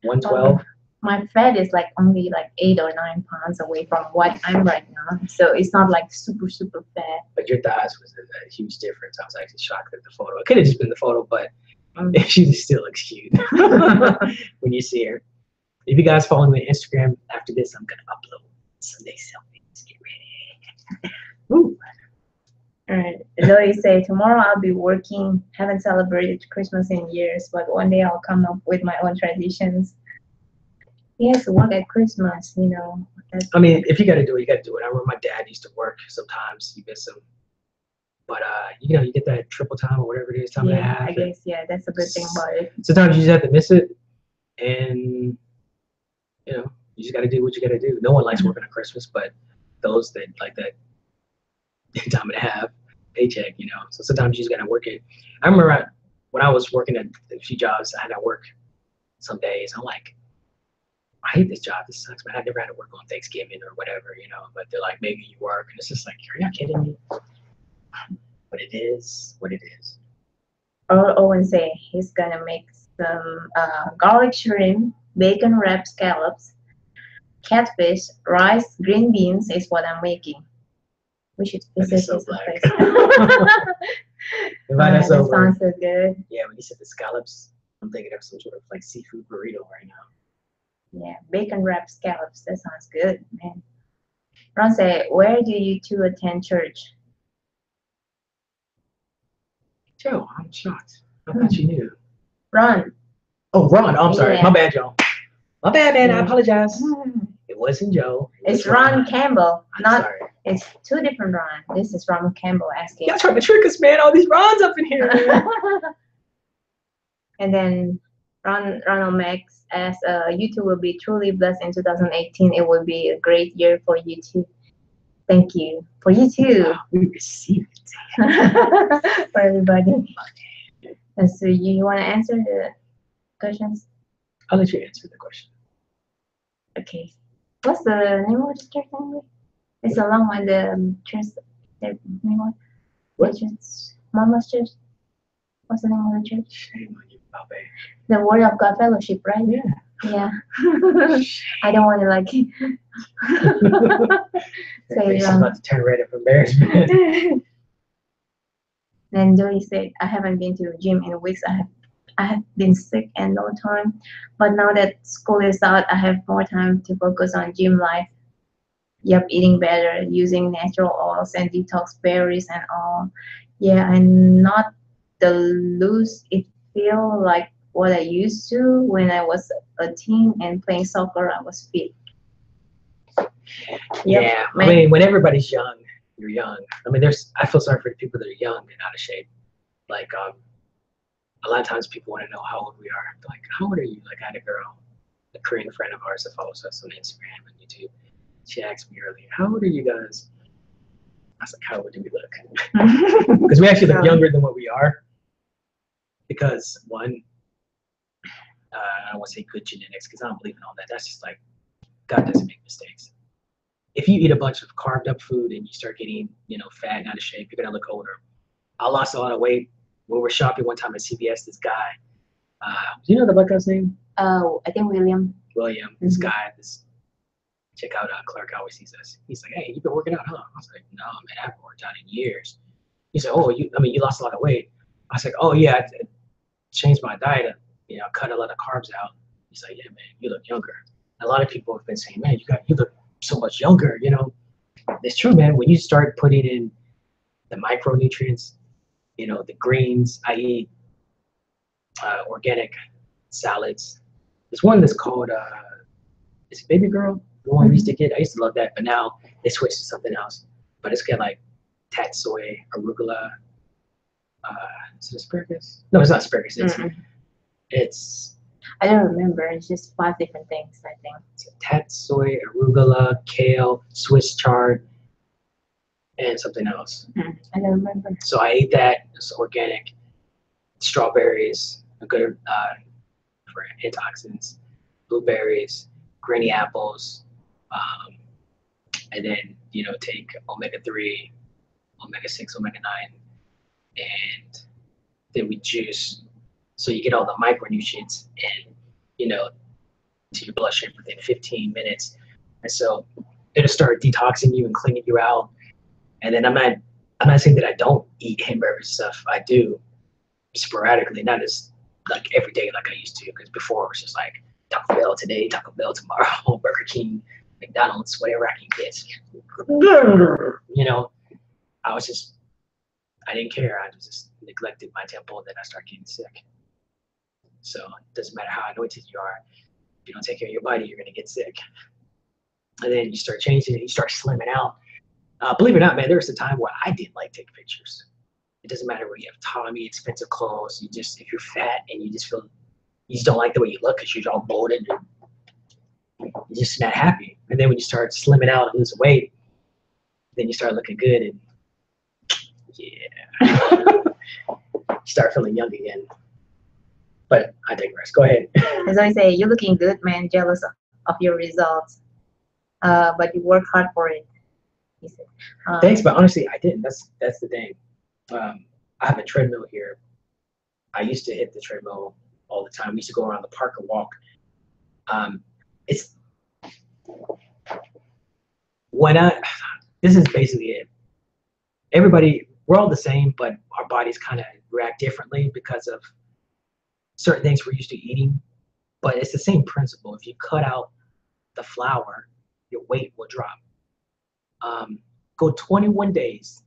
112. My fat is like only like 8 or 9 pounds away from what I'm right now. So it's not like super, super fat. But your thighs was a huge difference. I was actually shocked at the photo. It could have just been the photo, but She still looks cute when you see her. If you guys follow me on Instagram after this, I'm gonna upload Sunday selfies. Get ready. Woo. All right. Zoe say tomorrow I'll be working. Haven't celebrated Christmas in years, but one day I'll come up with my own traditions. Yes, work at Christmas. You know. I mean, if you gotta do it, you gotta do it. I remember my dad used to work. Sometimes you miss him, but you know, you get that triple time or whatever it is, time and a half. I guess that's a good thing about it. Sometimes you just have to miss it, and you know, you just gotta do what you gotta do. No one likes working on Christmas, but those that like that time and a half paycheck, you know. So sometimes you just gotta work it. I remember when I was working at a few jobs, I had to work some days. I'm like, I hate this job. This sucks, man. I never had to work on Thanksgiving or whatever, you know. But they're like, maybe you work, and it's just like, are you kidding me? But it is what it is. Owen say he's gonna make some garlic shrimp, bacon wrapped scallops, catfish, rice, green beans is what I'm making. We should visit his place. Invite us over. That sounds so good. Yeah, when you said the scallops, I'm thinking of some sort of like seafood burrito right now. Yeah, bacon wrapped scallops. That sounds good, man. Ron said, where do you two attend church? Joe, I'm shocked. I thought you knew. Ron. Oh, Ron. Oh, I'm sorry. Yeah. My bad, Joe. My bad, man. I apologize. It wasn't Joe. It's Ron Campbell. I'm sorry. It's two different Ron. This is Ron Campbell asking. Y'all trying to trick us, man. All these Rons up in here. And then Ronald Max asks, you two will be truly blessed in 2018. It will be a great year for you too. Thank you. For you too. Wow, we received it. For everybody. And so you want to answer the questions? I'll let you answer the question. Okay. What's the name of the church anyway? It's along with the church. The name of What? Mama's church. What's the name of the church? Shame on you, Bobby. The Word of God Fellowship, right? Yeah. Yeah. I don't want to like say Face is about to turn red of embarrassment. Then Joey said, I haven't been to the gym in weeks. I have been sick and no time. But now that school is out, I have more time to focus on gym life. Yep, eating better, using natural oils and detox berries and all. Yeah, and not the lose it feel like what I used to when I was a teen and playing soccer. I was fit. Yep, yeah, I mean, when everybody's young, you're young. I mean, I feel sorry for the people that are young and out of shape. Like, a lot of times people want to know how old we are. They're like, how old are you? Like, I had a girl, a Korean friend of ours that follows us on Instagram and YouTube. She asked me earlier, how old are you guys? I was like, how old do we look? Because we actually look younger than what we are. Because one, I don't want to say good genetics because I don't believe in all that. That's just like, God doesn't make mistakes. If you eat a bunch of carved up food and you start getting, you know, fat and out of shape, you're gonna look older. I lost a lot of weight. We were shopping one time at CVS. This guy, do you know the black guy's name? Oh, I think William. This guy, check out Clark always sees us. He's like, hey, you've been working out, huh? I was like, no, man, I haven't worked out in years. He said, oh, you lost a lot of weight. I was like, oh yeah, I changed my diet. You know, cut a lot of carbs out. He's like, yeah, man, you look younger. A lot of people have been saying, man, you look so much younger, you know. It's true, man. When you start putting in the micronutrients, you know, the greens, I eat organic salads. There's one that's called, is it Baby Girl? The one we used to get. I used to love that, but now they switched to something else. But it's got like tatsoi, arugula. Is it asparagus? No, it's not asparagus. It's I don't remember. It's just 5 different things, I think. It's tatsoi, arugula, kale, Swiss chard, and something else. I don't remember. So I ate that. It's organic. Strawberries, good for antioxidants. Blueberries, granny apples, and then, you know, take omega-3, omega-6, omega-9, and then we juice. So you get all the micronutrients and, you know, to your bloodstream within 15 minutes. And so it'll start detoxing you and cleaning you out. And then I'm not saying that I don't eat hamburger stuff. I do sporadically, not as like every day like I used to, because before it was just like Taco Bell today, Taco Bell tomorrow, Burger King, McDonald's, whatever I can get. You know, I was just, I didn't care. I just neglected my temple, and then I started getting sick. So it doesn't matter how anointed you are. If you don't take care of your body, you're gonna get sick. And then you start changing it, you start slimming out. Believe it or not, man, there was a time where I didn't like taking pictures. It doesn't matter where you have Tommy, expensive clothes. You just, if you're fat and you just feel, you just don't like the way you look because you're all bloated, and you're just not happy. And then when you start slimming out and losing weight, then you start looking good, and yeah, you start feeling young again. But I digress. Go ahead. As I say, you're looking good, man. Jealous of your results, but you work hard for it. He said. Thanks, but honestly, I didn't. That's the thing. I have a treadmill here. I used to hit the treadmill all the time. We used to go around the park and walk. It's when this is basically it. Everybody, we're all the same, but our bodies kind of react differently because of certain things we're used to eating. But it's the same principle. If you cut out the flour, your weight will drop. Go 21 days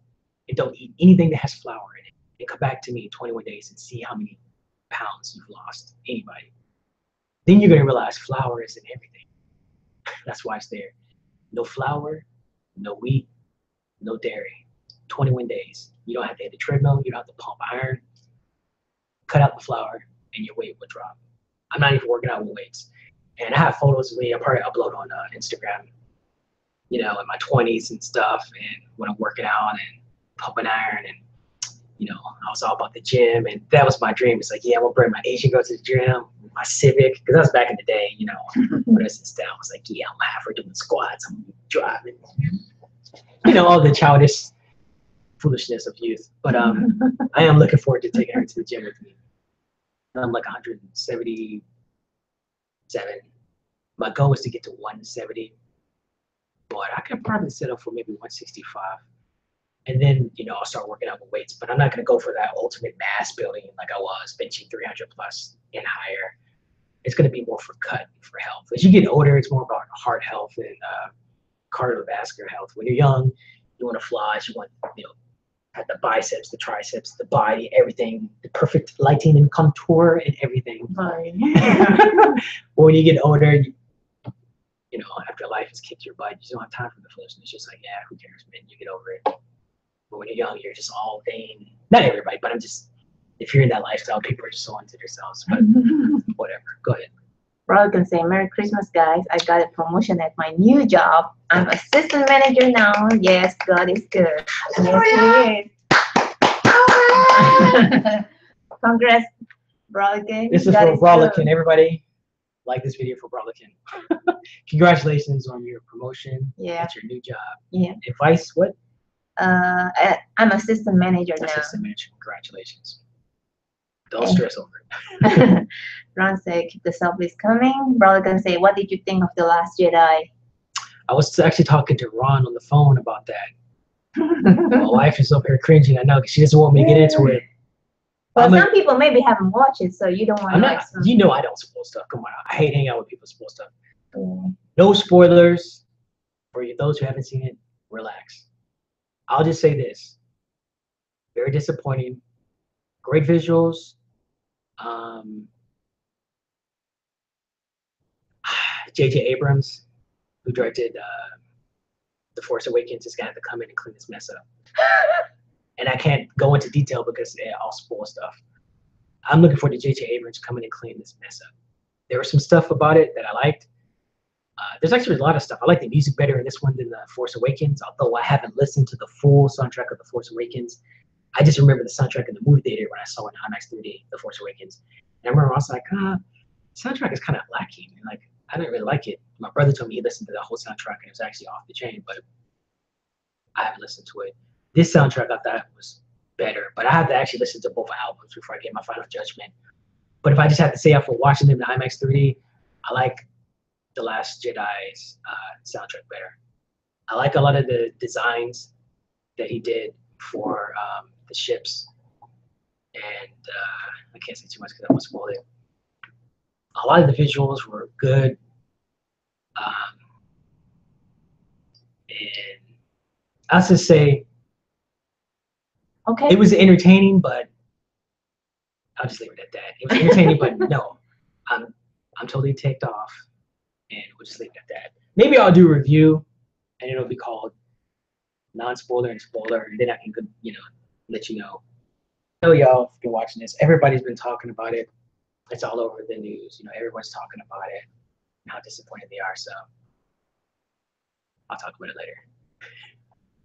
and don't eat anything that has flour in it, and come back to me in 21 days and see how many pounds you've lost. Anybody. Then you're gonna realize flour isn't everything. That's why it's there. No flour, no wheat, no dairy. 21 days. You don't have to hit the treadmill. You don't have to pump iron. Cut out the flour, and your weight will drop. I'm not even working out with weights, and I have photos of me. I'll probably upload on Instagram. You know, in my 20s and stuff, and when I'm working out and pumping iron, and you know, I was all about the gym, and that was my dream. It's like, yeah, I'm gonna bring my Asian girl to the gym, my Civic, because that was back in the day. You know, when I was in style, I was like, yeah, I'm gonna have her doing squats, I'm gonna be driving. You know, all the childish foolishness of youth. But I am looking forward to taking her to the gym with me. I'm like 177. My goal is to get to 170, but I could probably set up for maybe 165. And then, you know, I'll start working out with weights, but I'm not going to go for that ultimate mass building like I was, benching 300 plus and higher. It's going to be more for cut, for health. As you get older, it's more about heart health and cardiovascular health. When you're young, you want to floss, you want, you know, have the biceps, the triceps, the body, everything, the perfect lighting and contour and everything. When you get older, you know, after life has kicked your butt, you don't have time for the foolishness. It's just like, yeah, who cares, man? You get over it. But when you're young, you're just all vain. Not everybody, but I'm just, if you're in that lifestyle, people are just so into themselves. But whatever. Go ahead. Brother can say, Merry Christmas, guys. I got a promotion at my new job. I'm assistant manager now. Yes, God is good. Yes, he is. Congrats, Brolican. This is for Brolican. Everybody, like this video for Brolican. Congratulations on your promotion. Yeah. That's your new job. Yeah. Advice, what? I'm assistant manager now. Assistant manager. Congratulations. Don't stress over it. Ron said, keep the selfies coming. Brolican say, what did you think of The Last Jedi? I was actually talking to Ron on the phone about that. My wife is up here cringing. I know, because she doesn't want me to get into it. Well, some people maybe haven't watched it, so you don't want to. You know I don't spoil stuff. Come on. I hate hanging out with people who spoil stuff. No spoilers. For those who haven't seen it, relax. I'll just say this. Very disappointing. Great visuals. J.J. Abrams, who directed The Force Awakens, is going to have to come in and clean this mess up. And I can't go into detail because I'll spoil stuff. I'm looking for the J.J. Abrams to come in and clean this mess up. There was some stuff about it that I liked. There's actually a lot of stuff. I like the music better in this one than The Force Awakens, although I haven't listened to the full soundtrack of The Force Awakens. I just remember the soundtrack in the movie theater when I saw it in IMAX 3D, The Force Awakens. And I remember I was like, soundtrack is kind of lacking. And like, I didn't really like it. My brother told me he listened to the whole soundtrack and it was actually off the chain, but I haven't listened to it. This soundtrack I thought was better, but I have to actually listen to both albums before I get my final judgment. But if I just have to say after watching them in IMAX 3D, I like The Last Jedi's soundtrack better. I like a lot of the designs that he did for the ships and I can't say too much because I won't spoil it. A lot of the visuals were good, and I'll just say Okay. it was entertaining, but I'll just leave it at that. It was entertaining, but no, I'm totally ticked off, and we'll just leave it at that. Maybe I'll do a review, and it'll be called non-spoiler and spoiler, and then I can, let you know. I know y'all have been watching this. Everybody's been talking about it. It's all over the news. Everyone's talking about it and how disappointed they are. So I'll talk about it later.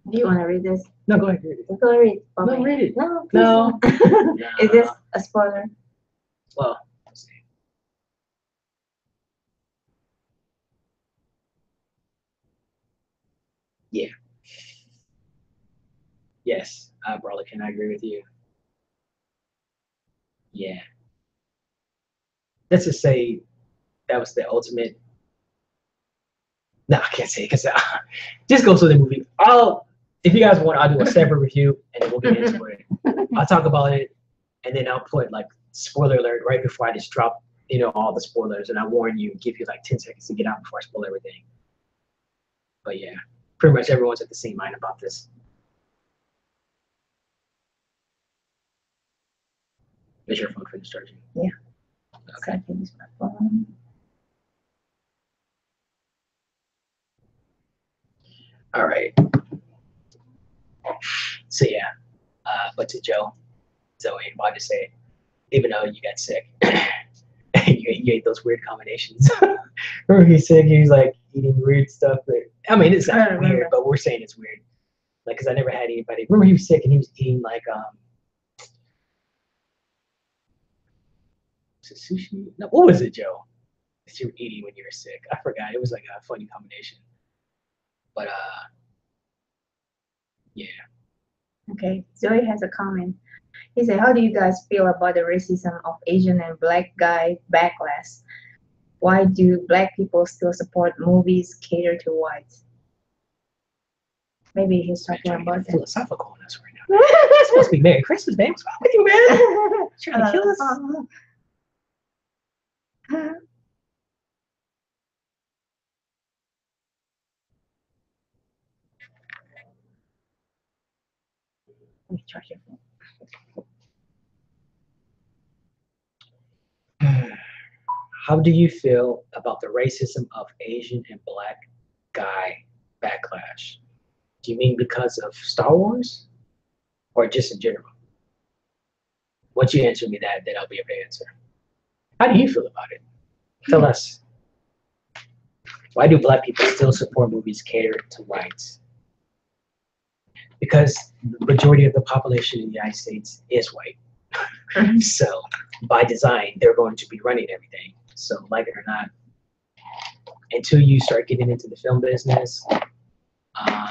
Do you want to read this? No, go ahead. Read it. Go read. No, read it. No, please No. don't. No. Is this a spoiler? Well, let's see. Yeah. Yes, Brawler, can I agree with you? Yeah. Let's just say that was the ultimate. No, I can't say it because just go to the movie. If you guys want, I'll do a separate review and then we'll get into it. I'll talk about it and then I'll put like spoiler alert right before I just drop, all the spoilers, and I warn you, give you like 10 seconds to get out before I spoil everything. But yeah, pretty much everyone's at the same mind about this. Is your phone finished charging? Yeah. Okay. So I use my phone. All right. So yeah, but to Joe, Zoe, why'd you say it? Even though you got sick, you ate those weird combinations. Remember he's sick, he was like eating weird stuff. But I mean, it's not weird, but we're saying it's weird. Like, because I never had anybody. Remember he was sick and he was eating like was it sushi? No, what was it, Joe? That you were eating when you were sick? I forgot. It was like a funny combination. But yeah. Okay, Zoe has a comment. He said, how do you guys feel about the racism of Asian and black guy backlash? Why do black people still support movies catered to whites? Maybe he's talking about that. Philosophical on us right now. It's supposed to be Merry Christmas, man. What's wrong with you, man? Trying to kill us. Let me charge your phone. How do you feel about the racism of Asian and black guy backlash? Do you mean because of Star Wars or just in general? Once you answer me that, then I'll be able to answer. How do you feel about it? Tell us. Why do black people still support movies catered to whites? Because the majority of the population in the United States is white. So by design, they're going to be running everything. So like it or not, until you start getting into the film business and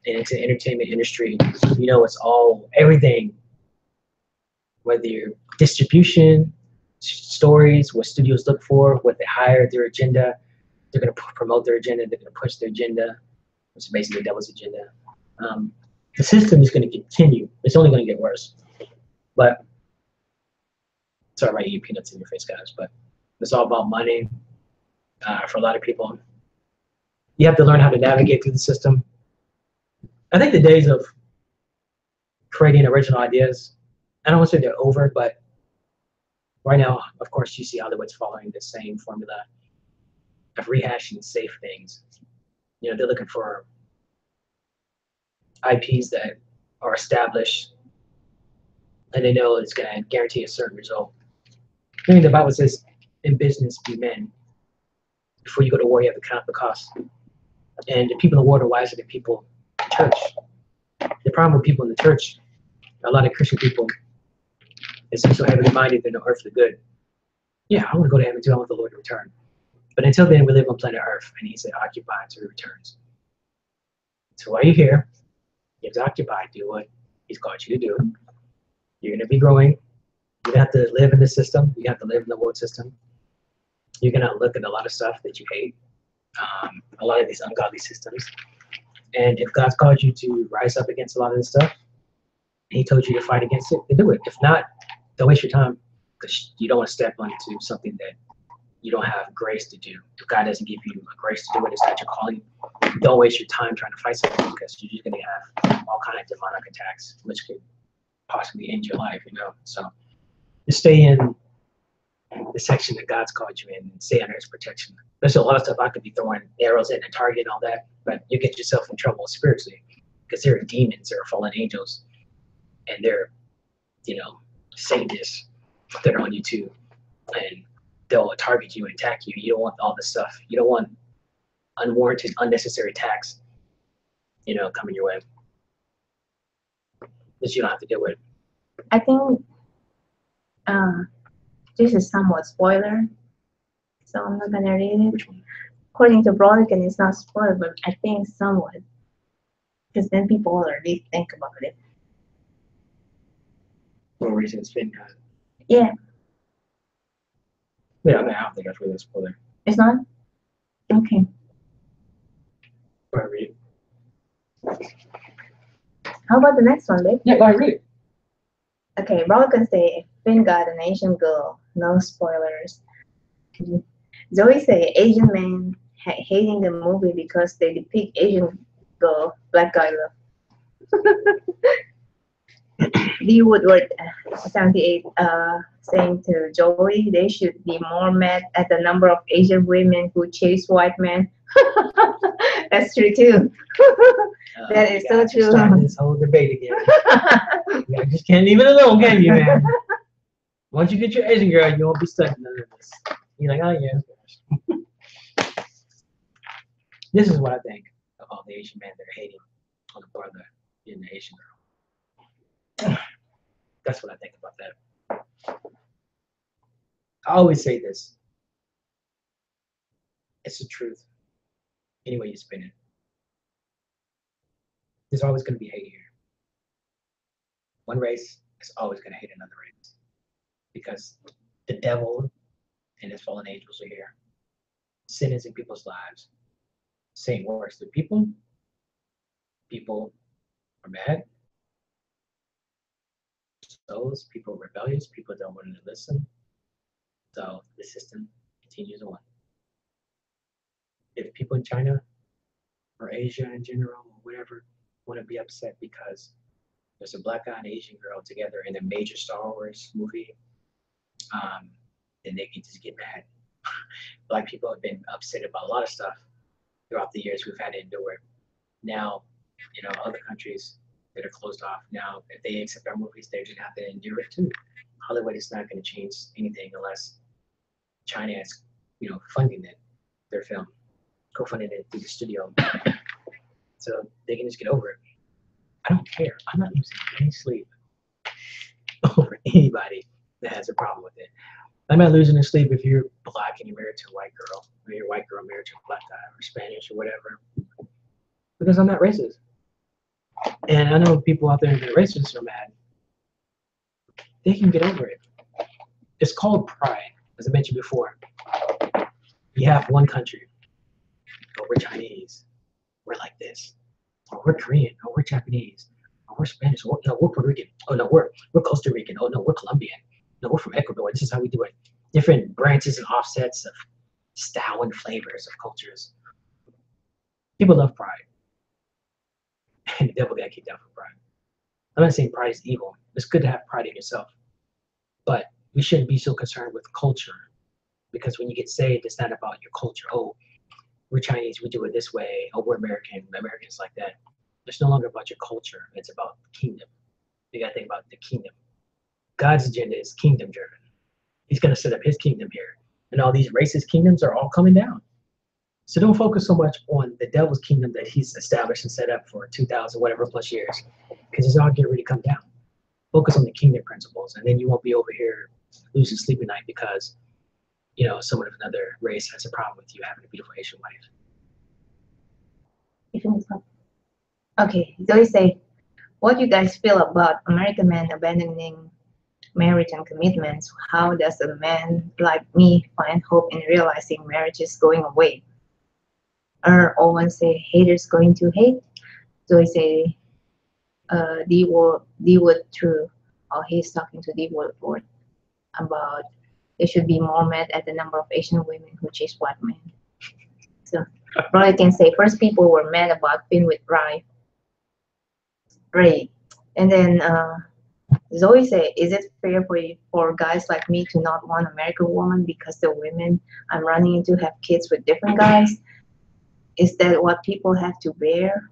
into the entertainment industry, it's all everything. Whether you're distribution, stories, what studios look for, what they hire, their agenda, they're going to promote their agenda, they're going to push their agenda, which is basically the devil's agenda. The system is going to continue. It's only going to get worse. But sorry about eating peanuts in your face, guys, but it's all about money for a lot of people. You have to learn how to navigate through the system. I think the days of creating original ideas, I don't want to say they're over, but right now, of course, you see Hollywood's following the same formula of rehashing safe things. They're looking for IPs that are established and they know it's going to guarantee a certain result. I mean, the Bible says, in business, be men. Before you go to war, you have to count the cost. And the people in the world are wiser than people in the church. The problem with people in the church, a lot of Christian people, is so heavily minded they're no earthly good. Yeah, I want to go to heaven too. I want the Lord to return. But until then, we live on planet Earth, and He said, occupy until He returns. So while you're here, you have to occupy, do what He's called you to do. You're going to be growing. You're going to have to live in the system. You have to live in the world system. You're going to look at a lot of stuff that you hate, a lot of these ungodly systems. And if God's called you to rise up against a lot of this stuff, he told you to fight against it, then do it. If not, don't waste your time because you don't want to step onto something that you don't have grace to do. If God doesn't give you grace to do it, it's not your calling. Don't waste your time trying to fight something because you're just going to have all kinds of demonic attacks, which could possibly end your life, So just stay in the section that God's called you in and stay under his protection. There's a lot of stuff I could be throwing arrows in and target and all that, but you get yourself in trouble spiritually because there are demons, there are fallen angels, and they're, Satanists that are on you too. And they'll target you and attack you. You don't want all this stuff. You don't want unwarranted, unnecessary attacks, coming your way that you don't have to deal with. I think this is somewhat spoiler, so I'm not gonna read it. Which one? According to Blasian, it's not spoiler, but I think somewhat, because then people already think about it. For reasons, Finn got. Yeah, Yeah, I don't think that's really a spoiler. it's not? Okay. Go ahead, read it. How about the next one, babe? Yeah, go ahead, read it. Okay, Blasian say Finn got an Asian girl. No spoilers. Zoe say Asian men hating the movie because they depict Asian girl black guy love. D. Woodward, 78, saying to Joey, they should be more mad at the number of Asian women who chase white men. That's true too. That is so true. Starting this whole debate again. You just can't leave it alone, can you, man? Once you get your Asian girl, you won't be stuck in none of this. You're like, oh yeah. This is what I think of all the Asian men that are hating on the brother in the Asian girl. That's what I think about that. I always say this. It's the truth. Any way you spin it. There's always going to be hate here. One race is always going to hate another race. Because the devil and his fallen angels are here. Sin is in people's lives. Same works through people. People are mad. Souls, people are rebellious. People don't want to listen. So the system continues on. If people in China or Asia in general or whatever want to be upset because there's a black guy and Asian girl together in a major Star Wars movie, then they can just get mad. Black people have been upset about a lot of stuff throughout the years we've had to endure. Now, other countries that are closed off, now if they accept our movies, they're gonna have to endure it too. Hollywood is not gonna change anything unless China is, funding it, their film, co-funding it through the studio. So they can just get over it. I don't care. I'm not losing any sleep over anybody that has a problem with it. I'm not losing any sleep if you're black and you're married to a white girl, or you're a white girl married to a black guy, or Spanish, or whatever, because I'm not racist. And I know people out there that are racist are mad. They can get over it. It's called pride, as I mentioned before. You have one country. Oh, we're Chinese. We're like this. Or we're Korean. Or we're Japanese. Or we're Spanish. Or no, we're Puerto Rican. Oh no, we're Costa Rican. Oh no, we're Colombian. No, we're from Ecuador. This is how we do it. Different branches and offsets of style and flavors of cultures. People love pride. And the devil got kicked out for pride. I'm not saying pride is evil. It's good to have pride in yourself. But we shouldn't be so concerned with culture. Because when you get saved, it's not about your culture. Oh, we're Chinese, we do it this way. Oh, we're American, Americans like that. It's no longer about your culture. It's about the kingdom. You got to think about the kingdom. God's agenda is kingdom driven. He's going to set up his kingdom here. And all these racist kingdoms are all coming down. So don't focus so much on the devil's kingdom that he's established and set up for 2,000 whatever plus years. Because it's all getting ready to come down. Focus on the kingdom principles. And then you won't be over here losing sleep at night because someone of another race has a problem with you having a beautiful Asian wife. Okay, Zoe say, what do you guys feel about American men abandoning marriage and commitments? How does a man like me find hope in realizing marriage is going away? Owen say, haters going to hate. Zoe say, D-Wood through, or he's talking to D-Wood about there should be more men at the number of Asian women who chase white men. So probably can say first people were mad about being with Ray. And then Zoe said, is it fair for guys like me to not want American woman because the women I'm running into have kids with different guys? Is that what people have to bear?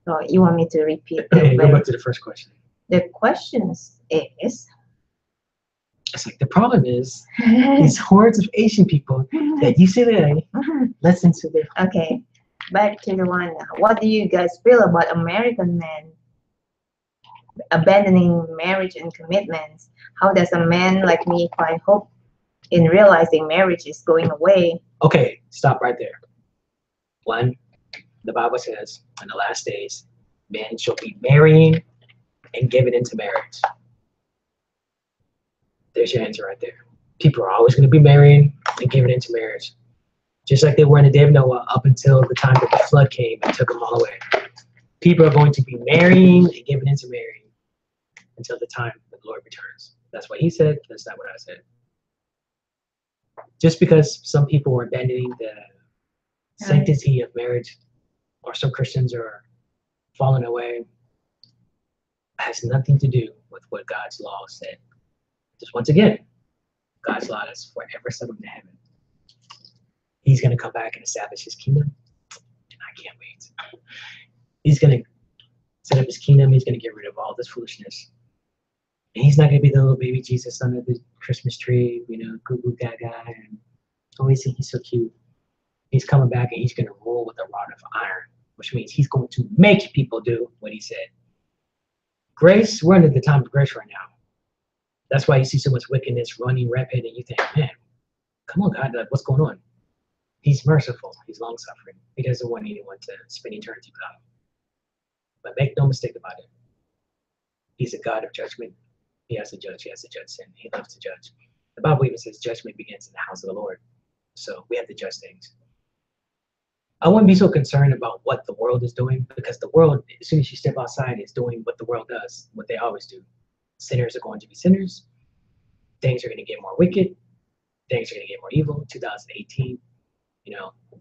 So you want me to repeat Go back to the first question. The questions is it's like the problem is these hordes of Asian people that UCLA listen to their. Okay, back to the one. What do you guys feel about American men abandoning marriage and commitments? How does a man like me find hope in realizing marriage is going away? Okay, stop right there. One, the Bible says in the last days, men shall be marrying and giving into marriage. There's your answer right there. People are always going to be marrying and giving into marriage. Just like they were in the day of Noah up until the time that the flood came and took them all away. People are going to be marrying and giving into marrying until the time the Lord returns. That's what he said. That's not what I said. Just because some people are abandoning the sanctity of marriage, or some Christians are falling away, has nothing to do with what God's law said. Just once again, God's law is forever settled in heaven. He's going to come back and establish his kingdom. And I can't wait. He's going to set up his kingdom. He's going to get rid of all this foolishness. And he's not going to be the little baby Jesus under the Christmas tree, goo goo gaga, and always think he's so cute. He's coming back and he's going to rule with a rod of iron, which means he's going to make people do what he said. Grace, we're under the time of grace right now. That's why you see so much wickedness running rampant, and you think, man, come on, God, what's going on? He's merciful. He's long-suffering. He doesn't want anyone to spend eternity without him. But make no mistake about it. He's a God of judgment. He has to judge. He has to judge sin. He loves to judge. The Bible even says judgment begins in the house of the Lord. So we have to judge things. I wouldn't be so concerned about what the world is doing, because the world, as soon as you step outside, is doing what the world does, what they always do. Sinners are going to be sinners. Things are going to get more wicked. Things are going to get more evil. 2018,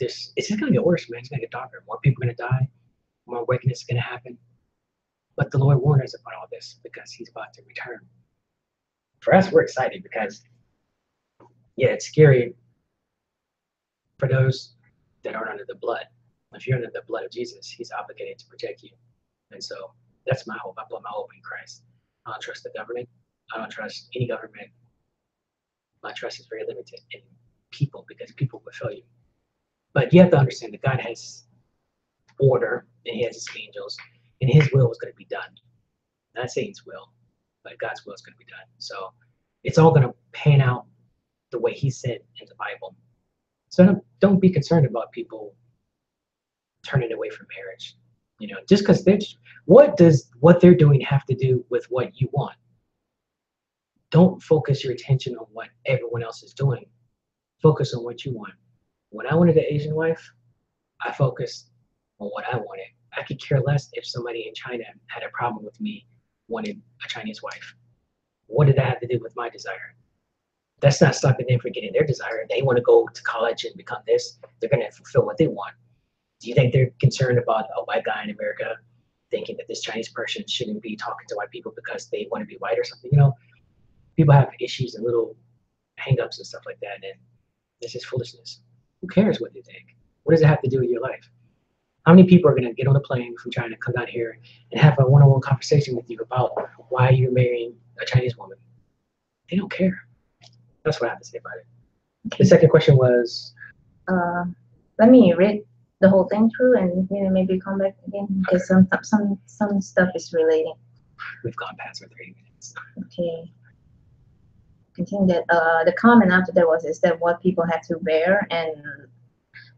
it's just going to get worse, man. It's going to get darker. More people are going to die. More wickedness is going to happen. But the Lord warned us about all this because he's about to return. For us, we're excited because, yeah, it's scary for those that aren't under the blood. If you're under the blood of Jesus, he's obligated to protect you. And so that's my hope. I put my hope in Christ. I don't trust the government. I don't trust any government. My trust is very limited in people because people will fail you. But you have to understand that God has order and he has his angels, and his will is going to be done. Not Satan's will, but God's will is going to be done. So it's all going to pan out the way he said in the Bible. So don't be concerned about people turning away from marriage. Just because what does what they're doing have to do with what you want? Don't focus your attention on what everyone else is doing. Focus on what you want. When I wanted an Asian wife, I focused on what I wanted. I could care less if somebody in China had a problem with me wanting a Chinese wife. What did that have to do with my desire? That's not stopping them from getting their desire. They want to go to college and become this. They're going to fulfill what they want. Do you think they're concerned about a white guy in America thinking that this Chinese person shouldn't be talking to white people because they want to be white or something? People have issues and little hang-ups and stuff like that, and it's just foolishness. Who cares what they think? What does it have to do with your life? How many people are going to get on a plane from China, come down here, and have a one-on-one conversation with you about why you're marrying a Chinese woman? They don't care. That's what I have to say about it. Okay. The second question was? Let me read the whole thing through and maybe come back again because some stuff is relating. We've gone past our 30 minutes. Okay. Continue that. The comment after that is that what people have to bear, and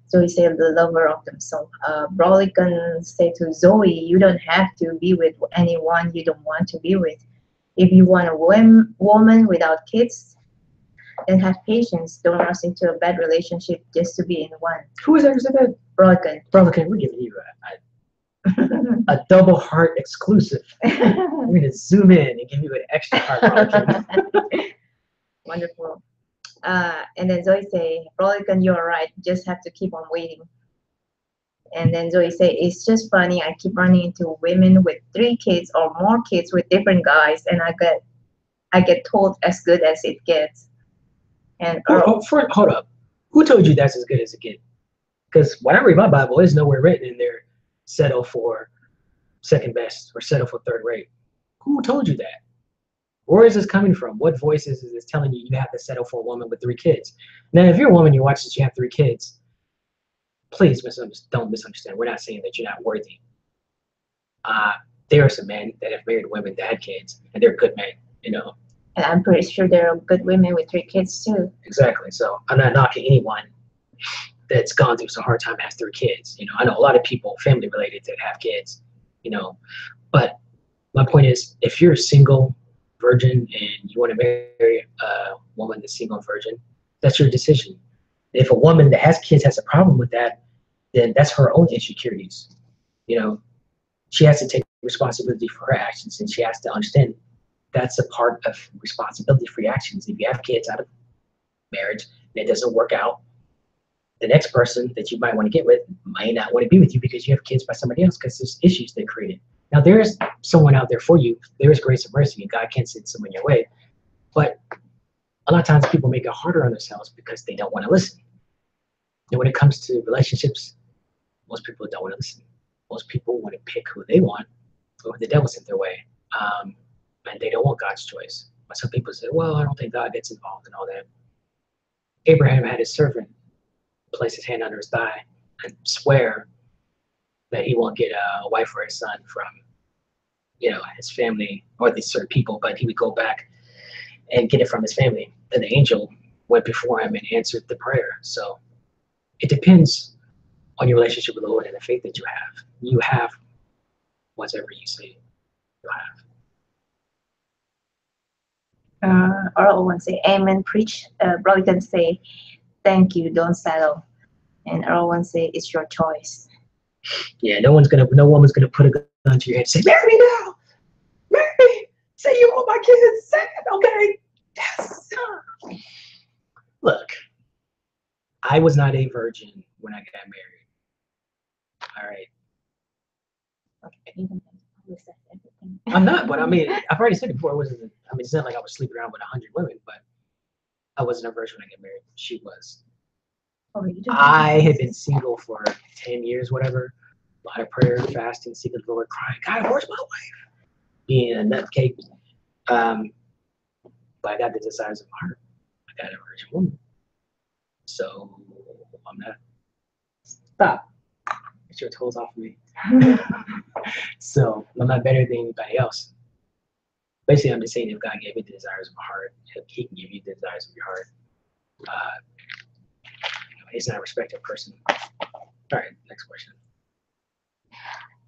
so he said the lover of themselves. Broly can say to Zoe, you don't have to be with anyone you don't want to be with. If you want a woman without kids, then have patience. Don't rush into a bad relationship just to be in one. Who is that who said that? Broly. We're giving you A double heart exclusive. We're gonna zoom in and give you an extra heart, Rollican. Wonderful. And then Zoe say, Rollican, you're right. Just have to keep on waiting. And then Zoe say, it's just funny. I keep running into women with 3 kids or more kids with different guys, and I get told as good as it gets. And Hold up. Who told you that's as good as it gets? Because when I read my Bible, there's nowhere written in there, settle for second best or settle for third rate. Who told you that? Where is this coming from? What voices is this telling you you have to settle for a woman with 3 kids? Now, if you're a woman, you watch this, you have 3 kids, please don't misunderstand. We're not saying that you're not worthy. There are some men that have married women that had kids, and they're good men, you know. And I'm pretty sure there are good women with 3 kids too. Exactly. So I'm not knocking anyone that's gone through some hard time has 3 kids. You know, I know a lot of people, family related, that have kids, you know. But my point is, if you're a single virgin and you want to marry a woman that's single and virgin, that's your decision. If a woman that has kids has a problem with that, then that's her own insecurities. You know, she has to take responsibility for her actions, and she has to understand that's a part of responsibility for your actions. If you have kids out of marriage and it doesn't work out, the next person that you might want to get with might not want to be with you because you have kids by somebody else because there's issues they created. Now, there is someone out there for you. There is grace and mercy, and God can send someone your way. But a lot of times people make it harder on themselves because they don't want to listen. And when it comes to relationships, most people don't want to listen. Most people want to pick who they want or the devil sent their way. And they don't want God's choice. But some people say, well, I don't think God gets involved in all that. Abraham had his servant place his hand under his thigh and swear that he won't get a wife for his son from, you know, his family or these certain people, but he would go back and get it from his family. And the angel went before him and answered the prayer. So it depends on your relationship with the Lord and the faith that you have. You have whatever you say you have. Or one say, amen, preach. Brother can say, thank you, don't settle. And Earl one say, it's your choice. Yeah, no woman's gonna put a gun to your head and say, marry me now, marry me, say you want my kids, say it, okay, yes. Look, I was not a virgin when I got married. All right. Okay. I'm not, but I mean, I've already said it before. It's not like I was sleeping around with 100 women, but I wasn't a virgin when I got married. She was. I had been single for 10 years, whatever. A lot of prayer, fasting, seeking the Lord, crying, God, where's my wife? Being a nutcake. But I got the desires of my heart. I got a virgin woman. So I'm not. Stop. Get your toes off of me. So I'm not better than anybody else. Basically, I'm just saying if God gave me the desires of my heart, He can give you the desires of your heart. He's not a respected person. All right, next question.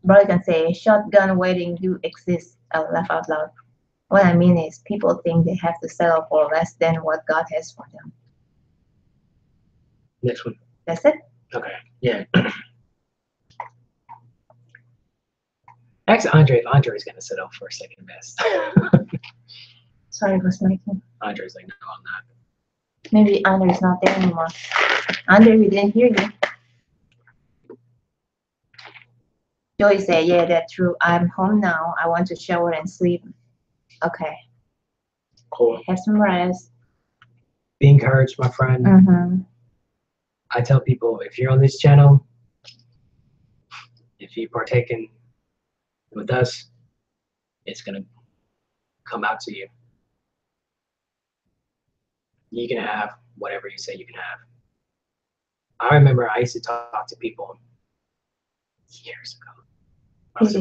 Brother can say, shotgun wedding do exist. I'll laugh out loud. What I mean is, people think they have to settle for less than what God has for them. Next one. That's it? Okay, yeah. Ask Andre if Andre's going to settle for second best. Sorry, what's making? Andre's like, no, I'm not. Maybe Andre's not there anymore. Andre, we didn't hear you. Joey said, yeah, that's true. I'm home now. I want to shower and sleep. Okay. Cool. Have some rest. Be encouraged, my friend. Mm-hmm. I tell people, if you're on this channel, if you partake in with us, it's going to come out to you. You can have whatever you say you can have. I remember I used to talk to people years ago.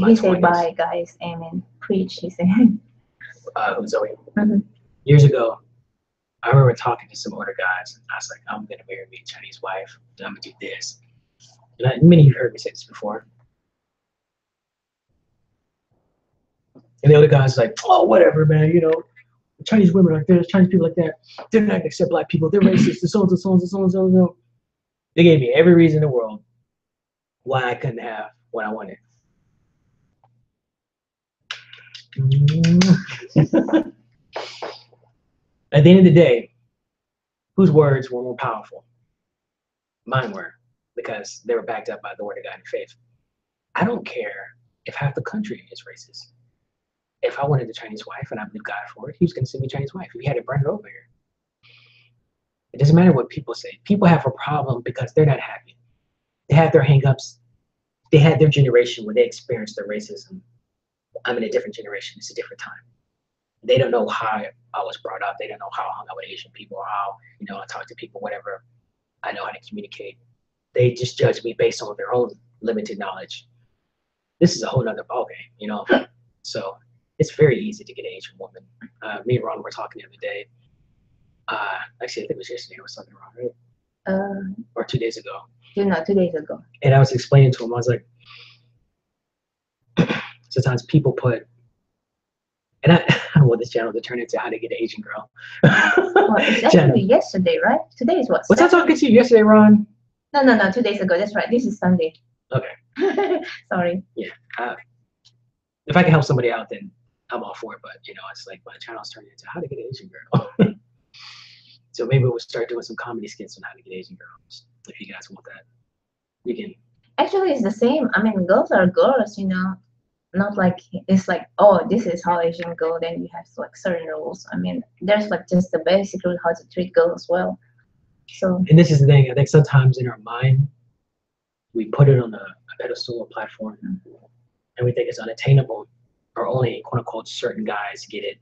He said, bye, guys. Amen. Preach, he said. Zoe. Mm-hmm. Years ago, I remember talking to some older guys. I was like, I'm going to marry me a Chinese wife. I'm going to do this. And many of you heard me say this before. And the other guy's like, oh, whatever, man. You know, Chinese women like this, Chinese people like that. They're not going to accept black people. They're racist. And so and so, so and so, so and so, so. They gave me every reason in the world why I couldn't have what I wanted. At the end of the day, whose words were more powerful? Mine were, because they were backed up by the word of God and faith. I don't care if half the country is racist. If I wanted a Chinese wife and I believe God for it, he was going to send me a Chinese wife. If he had to bring her over here. It doesn't matter what people say. People have a problem because they're not happy. They have their hangups. They had their generation where they experienced their racism. I'm in a different generation. It's a different time. They don't know how I was brought up. They don't know how I hung out with Asian people or how, I talk to people, whatever. I know how to communicate. They just judge me based on their own limited knowledge. This is a whole nother ballgame, So it's very easy to get an Asian woman. Me and Ron were talking the other day. Actually, I think it was yesterday I was talking to Ron, right? Or 2 days ago. No, 2 days ago. And I was explaining to him, I was like, sometimes people put, and I want this channel to turn into how to get an Asian girl. Well, it's actually yesterday, right? Today is what? Was I talking to you yesterday, Ron? No, 2 days ago. That's right. This is Sunday. Okay. Sorry. Yeah. If I can help somebody out, then I'm all for it. But, it's like my channel's turning into how to get an Asian girl. So maybe we'll start doing some comedy skits on how to get Asian girls. If you guys want that, you can. Actually, it's the same. I mean, girls are girls, Not like it's like, oh, this is how Asian girl. Then you have like certain rules. I mean, there's like just the basic rule how to treat girls as well. So. And this is the thing. I think sometimes in our mind, we put it on a pedestal or platform, and we think it's unattainable, or only quote unquote certain guys get it.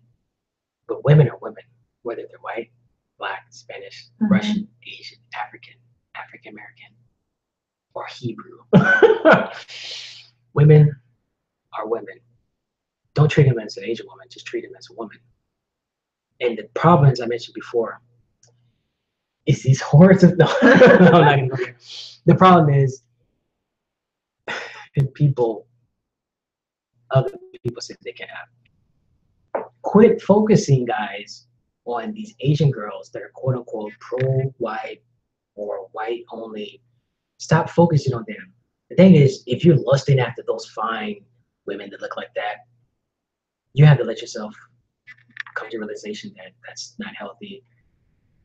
But women are women, whether they're white, Black, Spanish, Russian, Asian, African, African American, or Hebrew. Women are women. Don't treat them as an Asian woman, just treat them as a woman. And the problem, as I mentioned before, is these hordes of, no, I'm not gonna go there. The problem is, other people say they can have. Quit focusing, guys, on these Asian girls that are quote unquote pro-white or white only. Stop focusing on them. The thing is, if you're lusting after those fine women that look like that, you have to let yourself come to the realization that that's not healthy.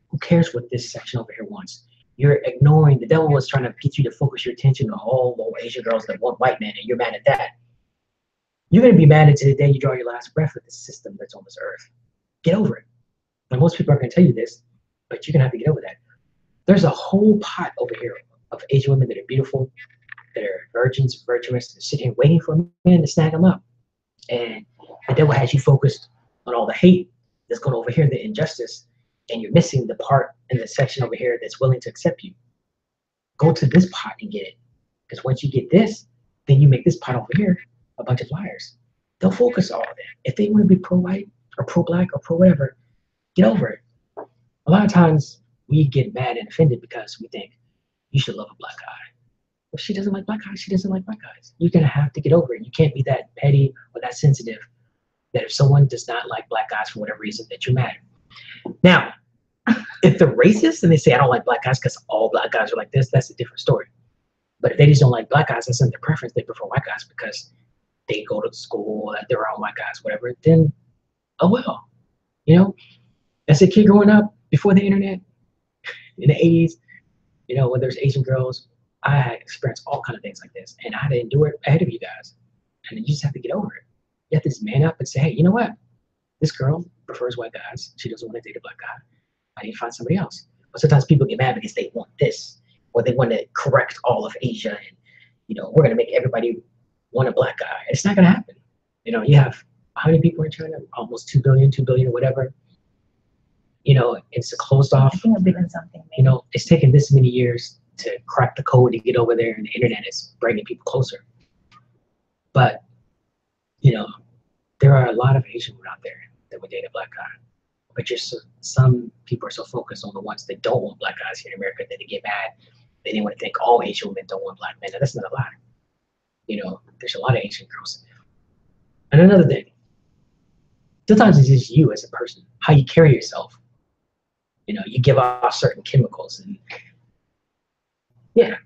Who cares what this section over here wants? You're ignoring, the devil was trying to get you to focus your attention on all Asian girls that want white men, and you're mad at that. You're going to be mad until the day you draw your last breath with the system that's on this earth. Get over it. Like, most people are going to tell you this, but you're going to have to get over that. There's a whole pot over here of Asian women that are beautiful, that are virgins, virtuous, that sit here waiting for a man to snag them up. And the devil has you focused on all the hate that's going over here, the injustice, and you're missing the part in the section over here that's willing to accept you. Go to this pot and get it. Because once you get this, then you make this pot over here a bunch of liars. Don't focus on all of that. If they want to be pro-white or pro-black or pro-whatever, get over it. A lot of times we get mad and offended because we think you should love a black guy. Well, she doesn't like black guys. She doesn't like black guys. You're going to have to get over it. You can't be that petty or that sensitive that if someone does not like black guys for whatever reason, that you're mad. Now, if they're racist and they say, I don't like black guys because all black guys are like this, that's a different story. But if they just don't like black guys, that's not their preference. They prefer white guys because they go to school, they're around white guys, whatever, then, oh well. As a kid growing up before the internet, in the 80s, when there's Asian girls, I had experienced all kinds of things like this. And I had to endure it ahead of you guys. And you just have to get over it. You have to just man up and say, hey, you know what? This girl prefers white guys. She doesn't want to date a black guy. I need to find somebody else. But sometimes people get mad because they want this, or they want to correct all of Asia, and we're going to make everybody want a black guy. It's not going to happen. You have how many people in China? Almost 2 billion or whatever. It's a closed off. I think a billion something. Maybe. It's taken this many years to crack the code to get over there, and the internet is bringing people closer. But there are a lot of Asian women out there that would date a black guy. But just some people are so focused on the ones that don't want black guys here in America that they get mad. They didn't want to think all Asian women don't want black men. Now, that's not a lie. There's a lot of Asian girls. And another thing, sometimes it's just you as a person, how you carry yourself. You give off certain chemicals, and yeah,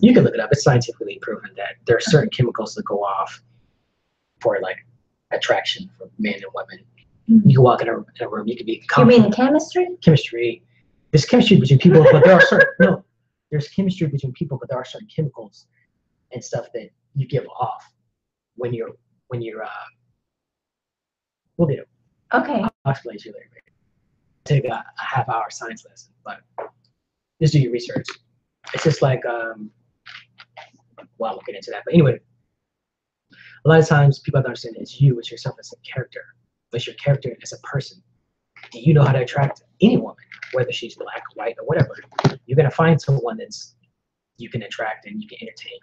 you can look it up. It's scientifically proven that there are certain chemicals that go off for like attraction for men and women. Mhm. You can walk in a room, you can be You mean chemistry? chemistry. There's chemistry between people, but there are certain no. There's chemistry between people, but there are certain chemicals and stuff that you give off when you're we'll do. Okay. I'll explain to you later. Take a half-hour science lesson, but just do your research. It's just like well, I'll get into that. But anyway, a lot of times people don't understand it's you, it's yourself as a character. It's your character as a person. Do you know how to attract any woman, whether she's black, white, or whatever? You're gonna find someone that's you can attract and you can entertain.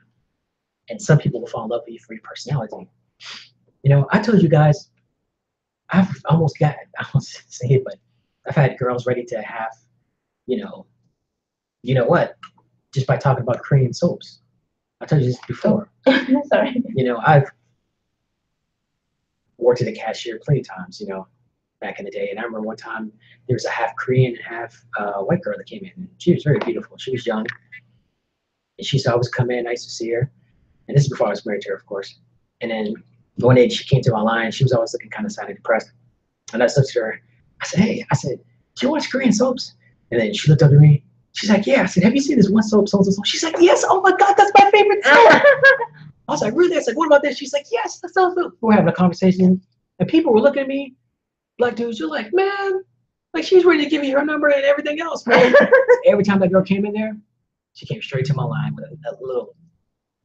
And some people will fall in love with you for your personality. You know, I told you guys, I've almost say it, but I've had girls ready to have, you know what, just by talking about Korean soaps. I told you this before. Sorry. You know, I've worked as a cashier plenty of times, back in the day. And I remember one time there was a half Korean, half white girl that came in. She was very beautiful. She was young. And she saw I was come in. I used to see her. And this is before I was married to her, of course. And then one day she came to my line. She was always looking kind of sad and depressed. And I said to her, I said, hey, do you watch Korean soaps? And then she looked up at me. She's like, yeah. I said, have you seen this one soap, so and so? She's like, yes. Oh my God, that's my favorite soap. I was like, really? I was like, what about this? She's like, yes, that's so. We're having a conversation. And people were looking at me, black dudes, you're like, man, like she's ready to give you her number and everything else, man. Every time that girl came in there, she came straight to my line with a little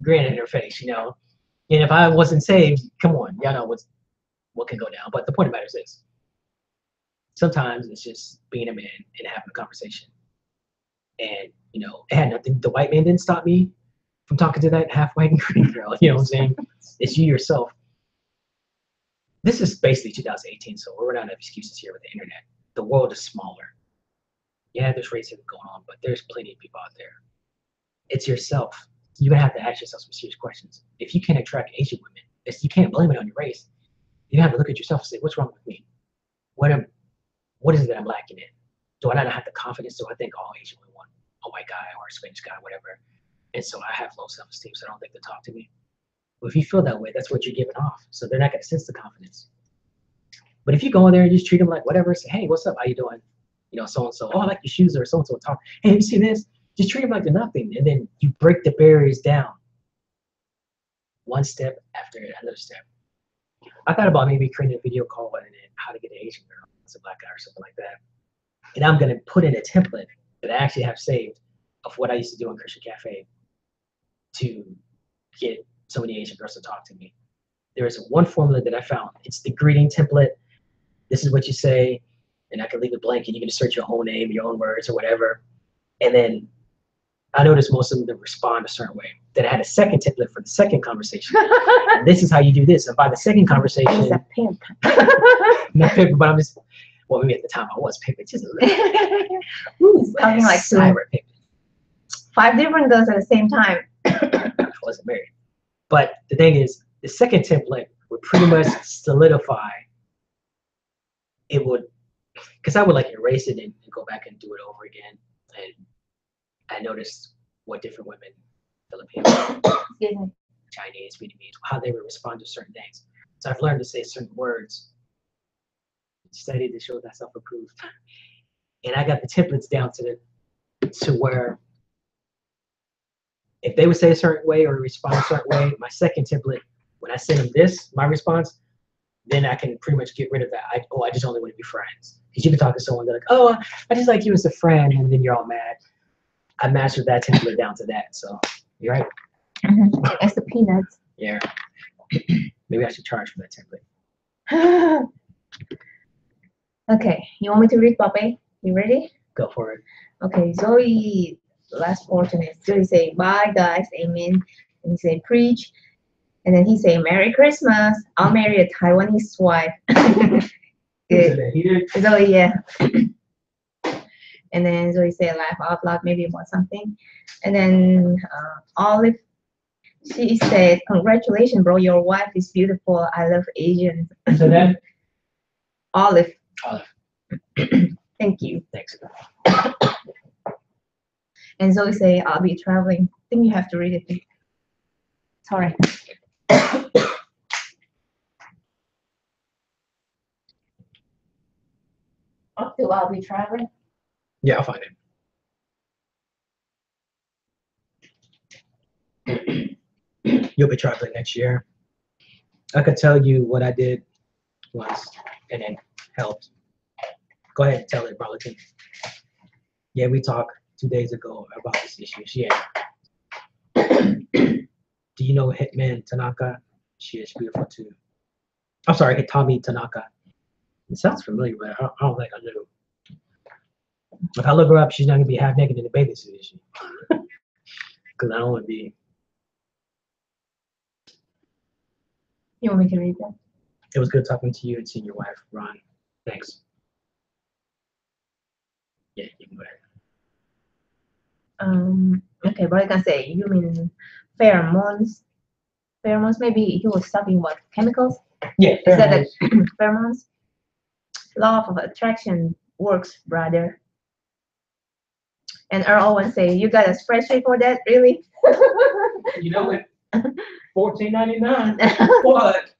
grin in her face, And if I wasn't saved, come on, y'all know what can go down. But the point of the matter is this. Sometimes it's just being a man and having a conversation. And, it had nothing, the white man didn't stop me from talking to that half white and green girl, you know what I'm saying? It's you yourself. This is basically 2018, so we're not have excuses here with the internet. The world is smaller. Yeah, there's racism going on, but there's plenty of people out there. It's yourself. You're gonna have to ask yourself some serious questions. If you can't attract Asian women, you can't blame it on your race. You have to look at yourself and say, what's wrong with me? What is it that I'm lacking in? Do I not have the confidence? Do I think all Asian women want a white guy or a Spanish guy, whatever? And so I have low self-esteem, so I don't think they talk to me. Well, if you feel that way, that's what you're giving off. So they're not going to sense the confidence. But if you go in there and just treat them like whatever, say, hey, what's up? How you doing? So-and-so. Oh, I like your shoes, or so-and-so talk. Hey, have you seen this? Just treat them like they're nothing. And then you break the barriers down. One step after another step. I thought about maybe creating a video call and then how to get an Asian girl as a black guy or something like that. And I'm going to put in a template that I actually have saved of what I used to do in Christian Cafe to get so many Asian girls to talk to me. There is one formula that I found. It's the greeting template. This is what you say, and I can leave it blank, and you can insert your own name, your own words, or whatever. And then I noticed most of them respond a certain way. Then I had a second template for the second conversation. And this is how you do this. And by the second conversation, He's a pimp. not pimp, but I'm just, well, maybe at the time I was pimping, just a little. Ooh, talking like cyber pimping. 5 different girls at the same time. I wasn't married. But the thing is, the second template would pretty much solidify. It would, because I would like erase it and go back and do it over again. And I noticed what different women, Filipino, Chinese, Vietnamese, how they would respond to certain things. So I've learned to say certain words, study to show that self-approved. And I got the templates down to where if they would say a certain way or respond a certain way, my second template, when I send them my response, then I can pretty much get rid of that. I just only want to be friends. Because you can talk to someone, they're like, oh, I just like you as a friend, and then you're all mad. I mastered that template down to that. So you're right. It's the peanuts. Yeah. Maybe I should charge for that template. Okay, you want me to read, Bobby? You ready? Go for it. Okay, Zoe, last portion is Zoe say, bye guys, amen. And he say, preach. And then he say, Merry Christmas. I'll marry a Taiwanese wife. Good. Zoe, yeah. And then Zoe say, laugh out loud, maybe about something. And then Olive, she said, congratulations, bro. Your wife is beautiful. I love Asians. So then? Olive. Olive. Thank you. Thanks. And Zoe say, I'll be traveling. I think you have to read it. Sorry. Up to I'll be traveling. Yeah, I'll find it. You'll be traveling next year. I could tell you what I did once and then helped. Go ahead and tell it, Brolican. Yeah, we talked 2 days ago about this issue. She had, do you know Hitman Tanaka? She is beautiful too. I'm sorry, Hitami Tanaka. It sounds familiar, but I don't think I knew. If I look her up, she's not gonna be half naked in the bathing suit, is she? Because I don't want to be. You want me to read that? It was good talking to you and seeing your wife, Ron. Thanks. Yeah, you can go ahead. Okay, but I can say you mean pheromones. Pheromones, maybe he was talking about chemicals. Yeah, Is that the pheromones? Law of attraction works, brother. And Earl Owen say, you got a spreadsheet for that, really? You know it. $14.99. What?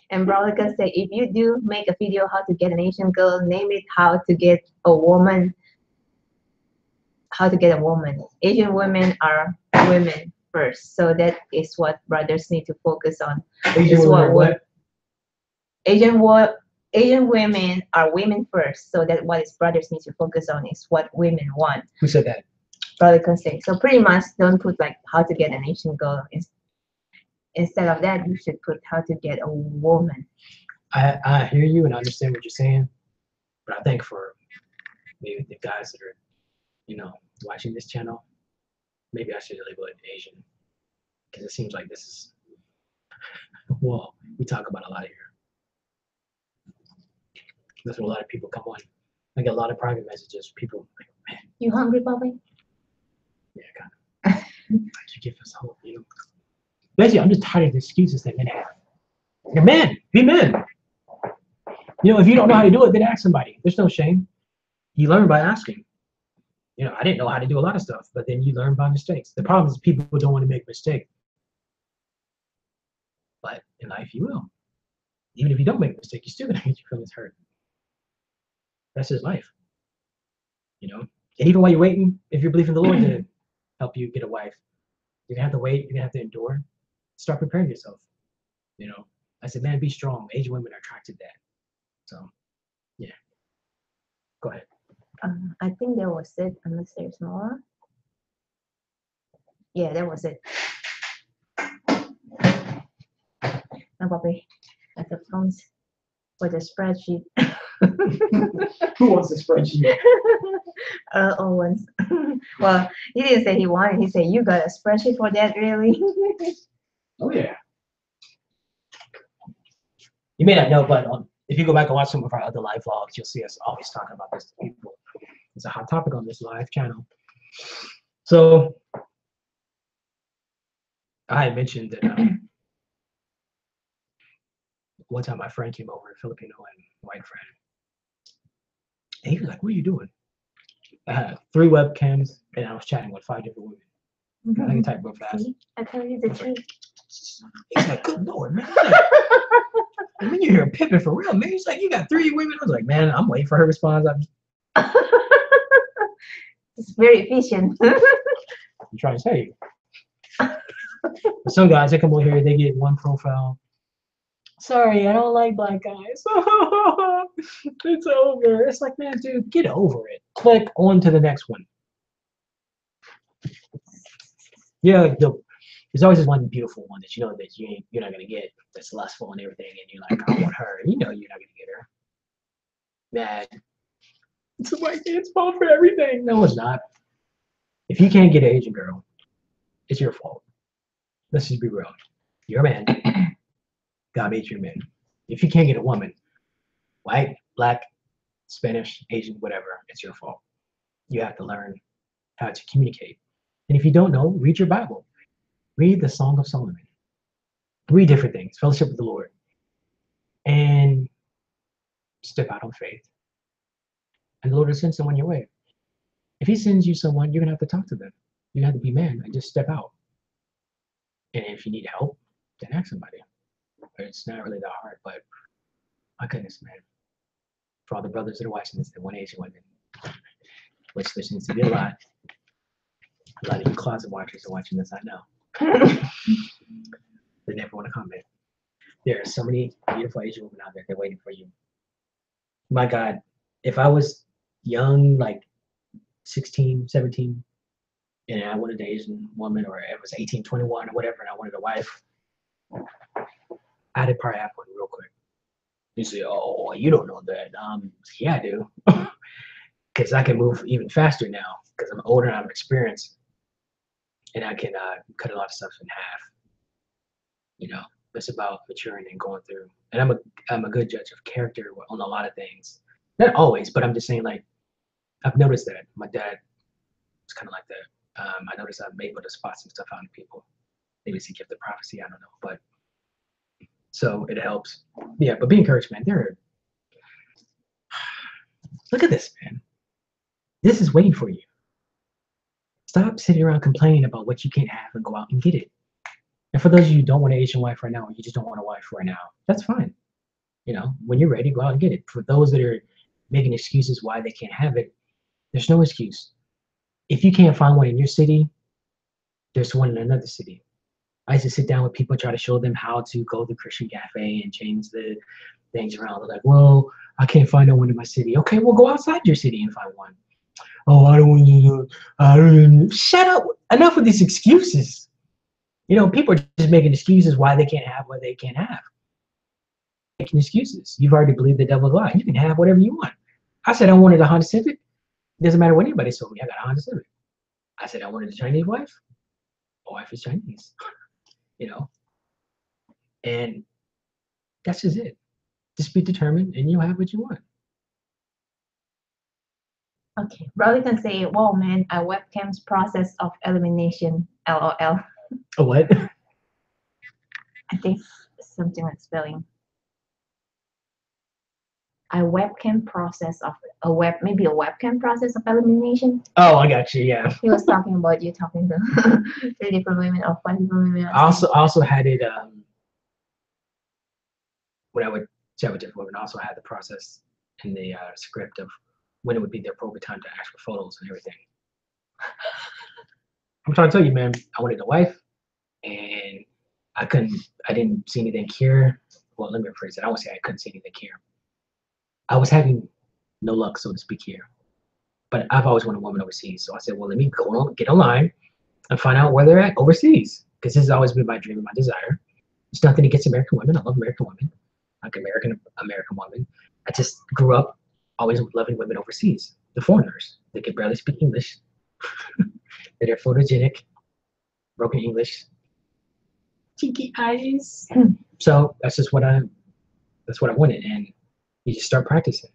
And Brolica say, if you do make a video how to get an Asian girl, name it how to get a woman. How to get a woman. Asian women are women first. So that is what brothers need to focus on. Asian women are women first. So that what is brothers need to focus on is what women want. Who said that? Brolica say. So pretty much don't put like how to get an Asian girl. Instead of that, you should put how to get a woman. I hear you and I understand what you're saying, but I think for maybe the guys that are, watching this channel, maybe I should label it Asian, because it seems like this is, well, we talk about a lot here. That's where a lot of people come on. I get a lot of private messages. People like, man, you hungry, Bobby? Yeah, kind of. Like you give us hope, Basically, I'm just tired of the excuses that men have. You're men. Be men. If you don't know how to do it, then ask somebody. There's no shame. You learn by asking. I didn't know how to do a lot of stuff, but then you learn by mistakes. The problem is people don't want to make mistakes. But in life, you will. Even if you don't make a mistake, you're still going to get your feelings hurt. That's his life. And even while you're waiting, if you're believing the Lord to help you get a wife, you're going to have to wait. You're going to have to endure. Start preparing yourself. I said, man, be strong. Asian women are attracted to that. So, yeah. Go ahead. I think that was it, unless there's more. Yeah, that was it. Now, Bobby, at the phones with a spreadsheet. Who wants a spreadsheet? Owens. Well, he didn't say he wanted. He said, you got a spreadsheet for that, really? Oh, yeah. You may not know, but if you go back and watch some of our other live vlogs, you'll see us always talking about this to people. It's a hot topic on this live channel. So I had mentioned that one time my friend came over, a Filipino and white friend. And he was like, what are you doing? I had 3 webcams and I was chatting with 5 different women. I think I typed real fast. I tell you the truth. He's like, good Lord, man. And when you hear pimping for real, man, he's like, you got 3 women. I was like, man, I'm waiting for her response. It's very efficient. I'm trying to tell you. Some guys, they come over here, they get 1 profile. Sorry, I don't like black guys. It's over. It's like, man, dude, get over it. Click on to the next one. Yeah, there's always this one beautiful one that that you're not gonna get, that's lustful and everything, and you're like, I want her, and you're not gonna get her. Man, it's a white man's fault for everything. No, it's not. If you can't get an Asian girl, it's your fault. Let's just be real. You're a man. God made you a man. If you can't get a woman, white, black, Spanish, Asian, whatever, it's your fault. You have to learn how to communicate. And if you don't know, read your Bible. Read the Song of Solomon. Read different things. Fellowship with the Lord. And step out on faith. And the Lord will send someone your way. If he sends you someone, you're going to have to talk to them. You have to be man and just step out. And if you need help, then ask somebody. It's not really that hard, but my goodness, man. For all the brothers that are watching this, that want Asian women, which there seems to be a lot. A lot of you closet watchers are watching this, I know. They never want to comment. There are so many beautiful Asian women out there. They're waiting for you. My God, if I was young, like 16, 17, and I wanted an Asian woman, or it was 18, 21, or whatever, and I wanted a wife, I'd probably have one real quick. You say, oh, you don't know that. Yeah, I do. Because I can move even faster now because I'm older and I'm experienced. And I can cut a lot of stuff in half. You know, it's about maturing and going through. And I'm a good judge of character on a lot of things. Not always, but I'm just saying, like, I've noticed that. My dad was kind of like that. I noticed I'm able to spot some stuff out in people. Maybe it's a gift of prophecy, I don't know. But so it helps. Yeah, but be encouraged, man. Look at this, man. This is waiting for you. Stop sitting around complaining about what you can't have and go out and get it. And for those of you who don't want an Asian wife right now, or you just don't want a wife right now, that's fine. You know, when you're ready, go out and get it. For those that are making excuses why they can't have it, there's no excuse. If you can't find one in your city, there's one in another city. I used to sit down with people, try to show them how to go to Christian Cafe and change the things around. They're like, well, I can't find no one in my city. Okay, well, go outside your city and find one. Oh, I don't want to. Shut up. Enough with these excuses. You know, people are just making excuses why they can't have what they can't have. Making excuses. You've already believed the devil's lie. You can have whatever you want. I said I wanted a Honda Civic. It doesn't matter what anybody told me. I got a Honda Civic. I said I wanted a Chinese wife. My wife is Chinese. You know, and that's just it. Just be determined, and you'll have what you want. Okay, Brody can say, "Whoa, man, a webcam's process of elimination." LOL. A what? I think something like spelling. A webcam process of maybe a webcam process of elimination. Oh, I got you. Yeah. He was talking about you talking to 3 different women or 5 different women. I also had it when I would chat with different women. I also had the process in the script of when it would be the appropriate time to ask for photos and everything. I'm trying to tell you, man. I wanted a wife, and I didn't see anything here. Well, let me rephrase it. I won't say I couldn't see anything here. I was having no luck, so to speak, here. But I've always wanted a woman overseas. So I said, well, let me get online and find out where they're at overseas. Because this has always been my dream and my desire. It's nothing against American women. I love American women. Like American women. I just grew up always loving women overseas. The foreigners. They can barely speak English. They're photogenic, broken English, cheeky eyes. So that's what I wanted. And you just start practicing.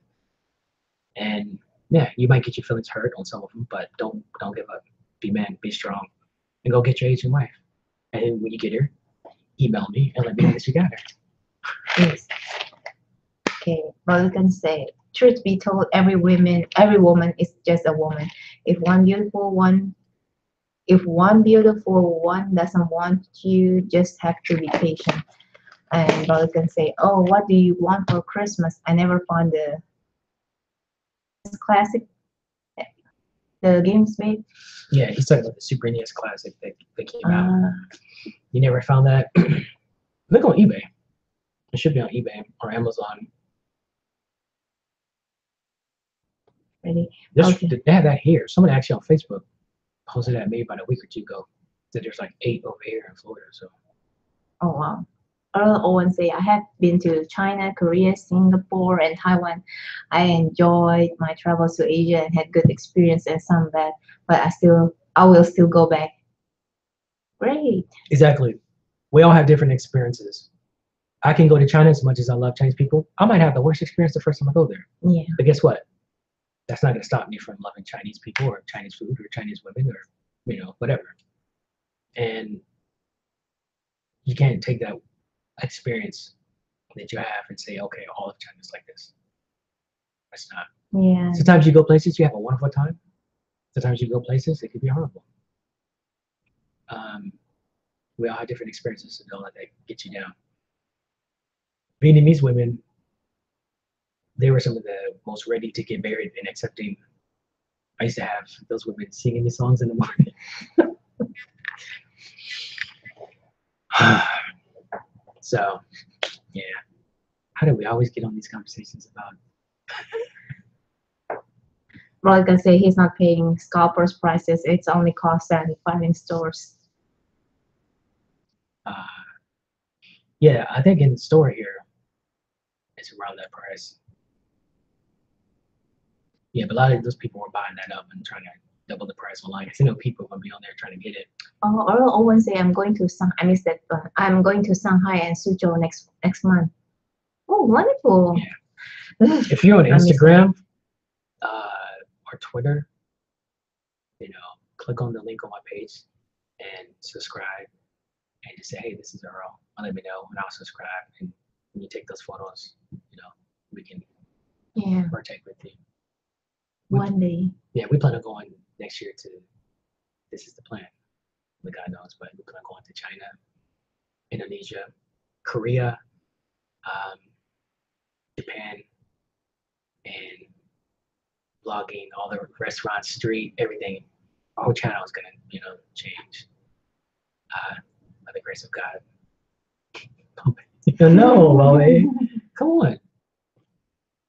And yeah, you might get your feelings hurt on some of them, but don't give up. Be man, be strong, and go get your Asian wife. And when you get her, email me and let me know that you got her. Yes. Okay, well, you can say, truth be told, every woman is just a woman. If one beautiful one doesn't want you, just have to be patient. And brother can say, oh, what do you want for Christmas? I never found the classic, the games made. Yeah, he's talking about the Super NES Classic that came out. You never found that? Look on eBay. It should be on eBay or Amazon. Ready? Okay. They have that here. Someone actually on Facebook posted that maybe about a week or two ago. That there's like 8 over here in Florida. So. Oh wow. Earl Owen say, I have been to China, Korea, Singapore, and Taiwan. I enjoyed my travels to Asia and had good experience and some bad, but I will still go back. Great. Exactly. We all have different experiences. I can go to China as much as I love Chinese people. I might have the worst experience the first time I go there. Yeah. But guess what? That's not going to stop me from loving Chinese people or Chinese food or Chinese women or whatever. And you can't take that experience that you have and say, okay, all of China's like this. That's not. Yeah. Sometimes you go places, you have a wonderful time. Sometimes you go places, it could be horrible. We all have different experiences, so don't let that get you down. Vietnamese women, they were some of the most ready to get married and accepting. I used to have those women singing me songs in the morning. So, yeah. How do we always get on these conversations about? Well, I can say he's not paying scalpers prices. It's only cost 75 in stores. Yeah, I think in the store here, it's around that price. Yeah, but a lot of those people were buying that up and trying to double the price online. Because people will be on there trying to get it. Oh, Earl always say I'm going to I missed that one. I'm going to Shanghai and Suzhou next month. Oh, wonderful. Yeah. If you're on Instagram or Twitter, click on the link on my page and subscribe and just say, hey, this is Earl. Let me know and I'll subscribe. And when you take those photos, we can partake with you. One day. Yeah, we plan on going next year to, this is the plan. But God knows, but we plan on going to China, Indonesia, Korea, Japan, and vlogging, all the restaurants, street, everything. Our whole channel is gonna, change. By the grace of God. No, Molly. Come on.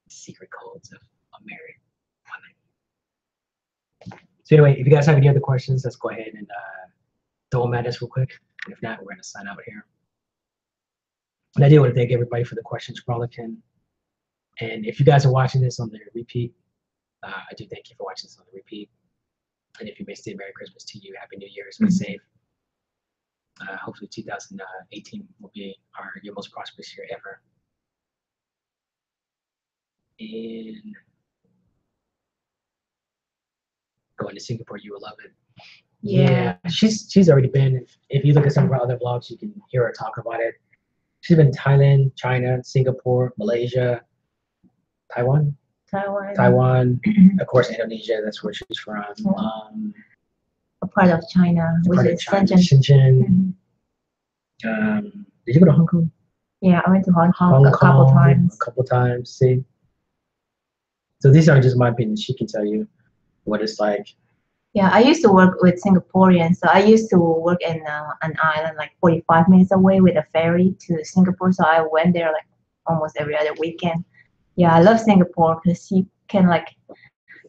Secret codes of a married woman. So anyway, if you guys have any other questions, let's go ahead and throw them at us real quick. And if not, we're gonna sign out here. And I do want to thank everybody for the questions, Brolican. And if you guys are watching this on the repeat, I do thank you for watching this on the repeat. And if you missed it, Merry Christmas to you. Happy New Year. Stay safe. Hopefully 2018 will be your most prosperous year ever. And going to Singapore, you will love it. Yeah, she's already been. If you look at some of her other vlogs, you can hear her talk about it. She's been in Thailand, China, Singapore, Malaysia, Taiwan, of course, Indonesia. That's where she's from. A part of China, which is Shenzhen. Did you go to Hong Kong? Yeah, I went to Hong Kong a couple times. See, so these are just my opinions. She can tell you what it's like. Yeah, I used to work with Singaporeans. So I used to work in an island like 45 minutes away with a ferry to Singapore. So I went there like almost every other weekend. Yeah, I love Singapore because you can like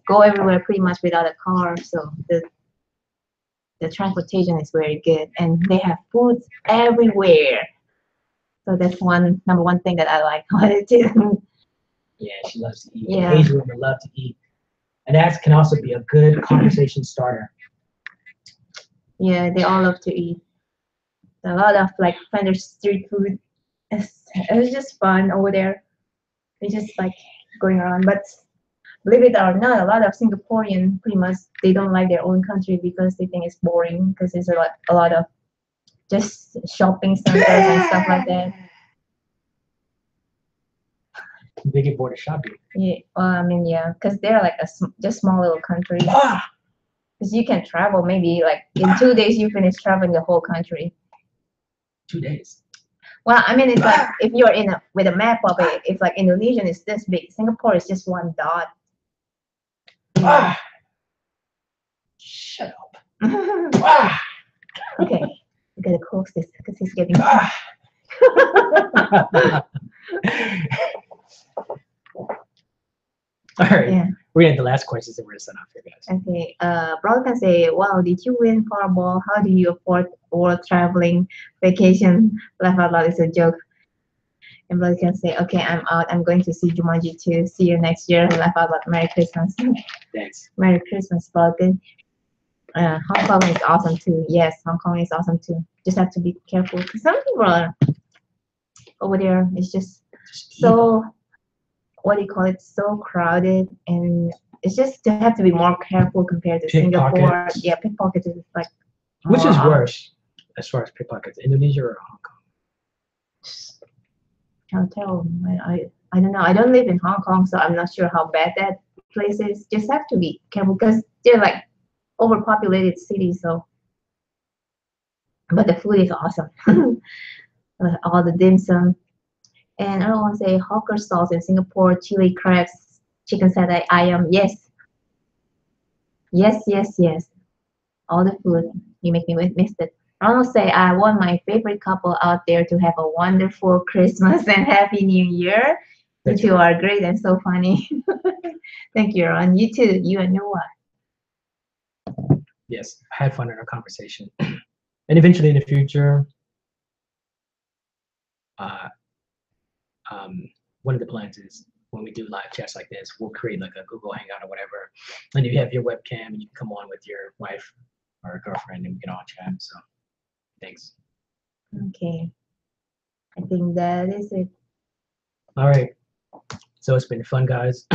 go everywhere pretty much without a car. So the transportation is very good, and they have foods everywhere. So that's number one thing that I like about it too. Yeah, she loves to eat. Yeah. Asian women love to eat. And that can also be a good conversation starter. Yeah, they all love to eat. A lot of like vendor street food. It was just fun over there. It's just like going around. But believe it or not, a lot of Singaporeans pretty much they don't like their own country because they think it's boring because there's a lot of just shopping centers and stuff like that. They get bored of shopping. Yeah, I mean, yeah, because they're like just small little country. Because you can travel maybe like in 2 days you finish traveling the whole country. 2 days. Well, I mean, it's like if you're with a map of it, it's like Indonesian is this big. Singapore is just one dot. Shut up. Okay, we gotta close this because he's getting. All right, yeah. We're gonna have the last questions and we're gonna sign off here, guys. Okay, Bro can say, wow, did you win Powerball? How do you afford world traveling, vacation? Laugh out loud, it's a joke. And Bro can say, okay, I'm out. I'm going to see Jumanji 2. See you next year. Laugh out loud. Merry Christmas. Thanks. Merry Christmas, Bro. Hong Kong is awesome too. Yes, Hong Kong is awesome too. Just have to be careful because some people are over there. It's just so. What do you call it? So crowded, and it's just to have to be more careful compared to Singapore. Yeah, pickpockets is like. Which is worse, as far as pickpockets, Indonesia or Hong Kong? Can't tell. I don't know. I don't live in Hong Kong, so I'm not sure how bad that place is. Just have to be careful because they're like overpopulated city. So, but the food is awesome. All the dim sum. And I don't want to say hawker sauce in Singapore, chili crabs, chicken satay, ayam. Yes, yes. All the food. You make me miss it. I want to say I want my favorite couple out there to have a wonderful Christmas and Happy New Year. You Thank two you. are great and so funny. Thank you, Ron. You too. You and Noah. Yes, I had fun in our conversation. And eventually in the future, uh, one of the plans is when we do live chats like this, we'll create like a Google Hangout or whatever. And you have your webcam and you can come on with your wife or girlfriend and we can all chat. So thanks. Okay. I think that is it. All right. So it's been fun, guys.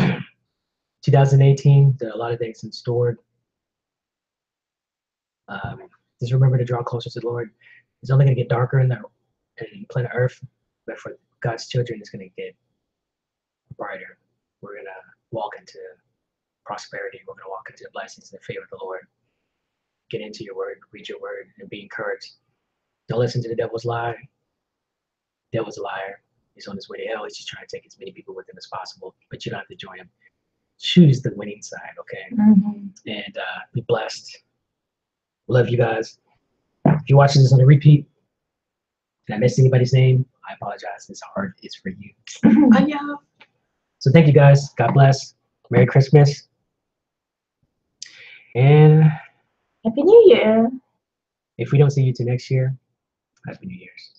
2018, there are a lot of things in store. Just remember to draw closer to the Lord. It's only going to get darker in planet Earth, but for God's children, it's going to get brighter. We're going to walk into prosperity. We're going to walk into the blessings and the favor of the Lord. Get into your word, read your word, and be encouraged. Don't listen to the devil's lie. The devil's a liar. He's on his way to hell. He's just trying to take as many people with him as possible, but you don't have to join him. Choose the winning side, okay? Mm-hmm. And be blessed. Love you guys. If you're watching this on a repeat, and I missed anybody's name, I apologize. This heart is for you. Anya. So thank you guys. God bless. Merry Christmas. And Happy New Year. if we don't see you till next year, Happy New Year's.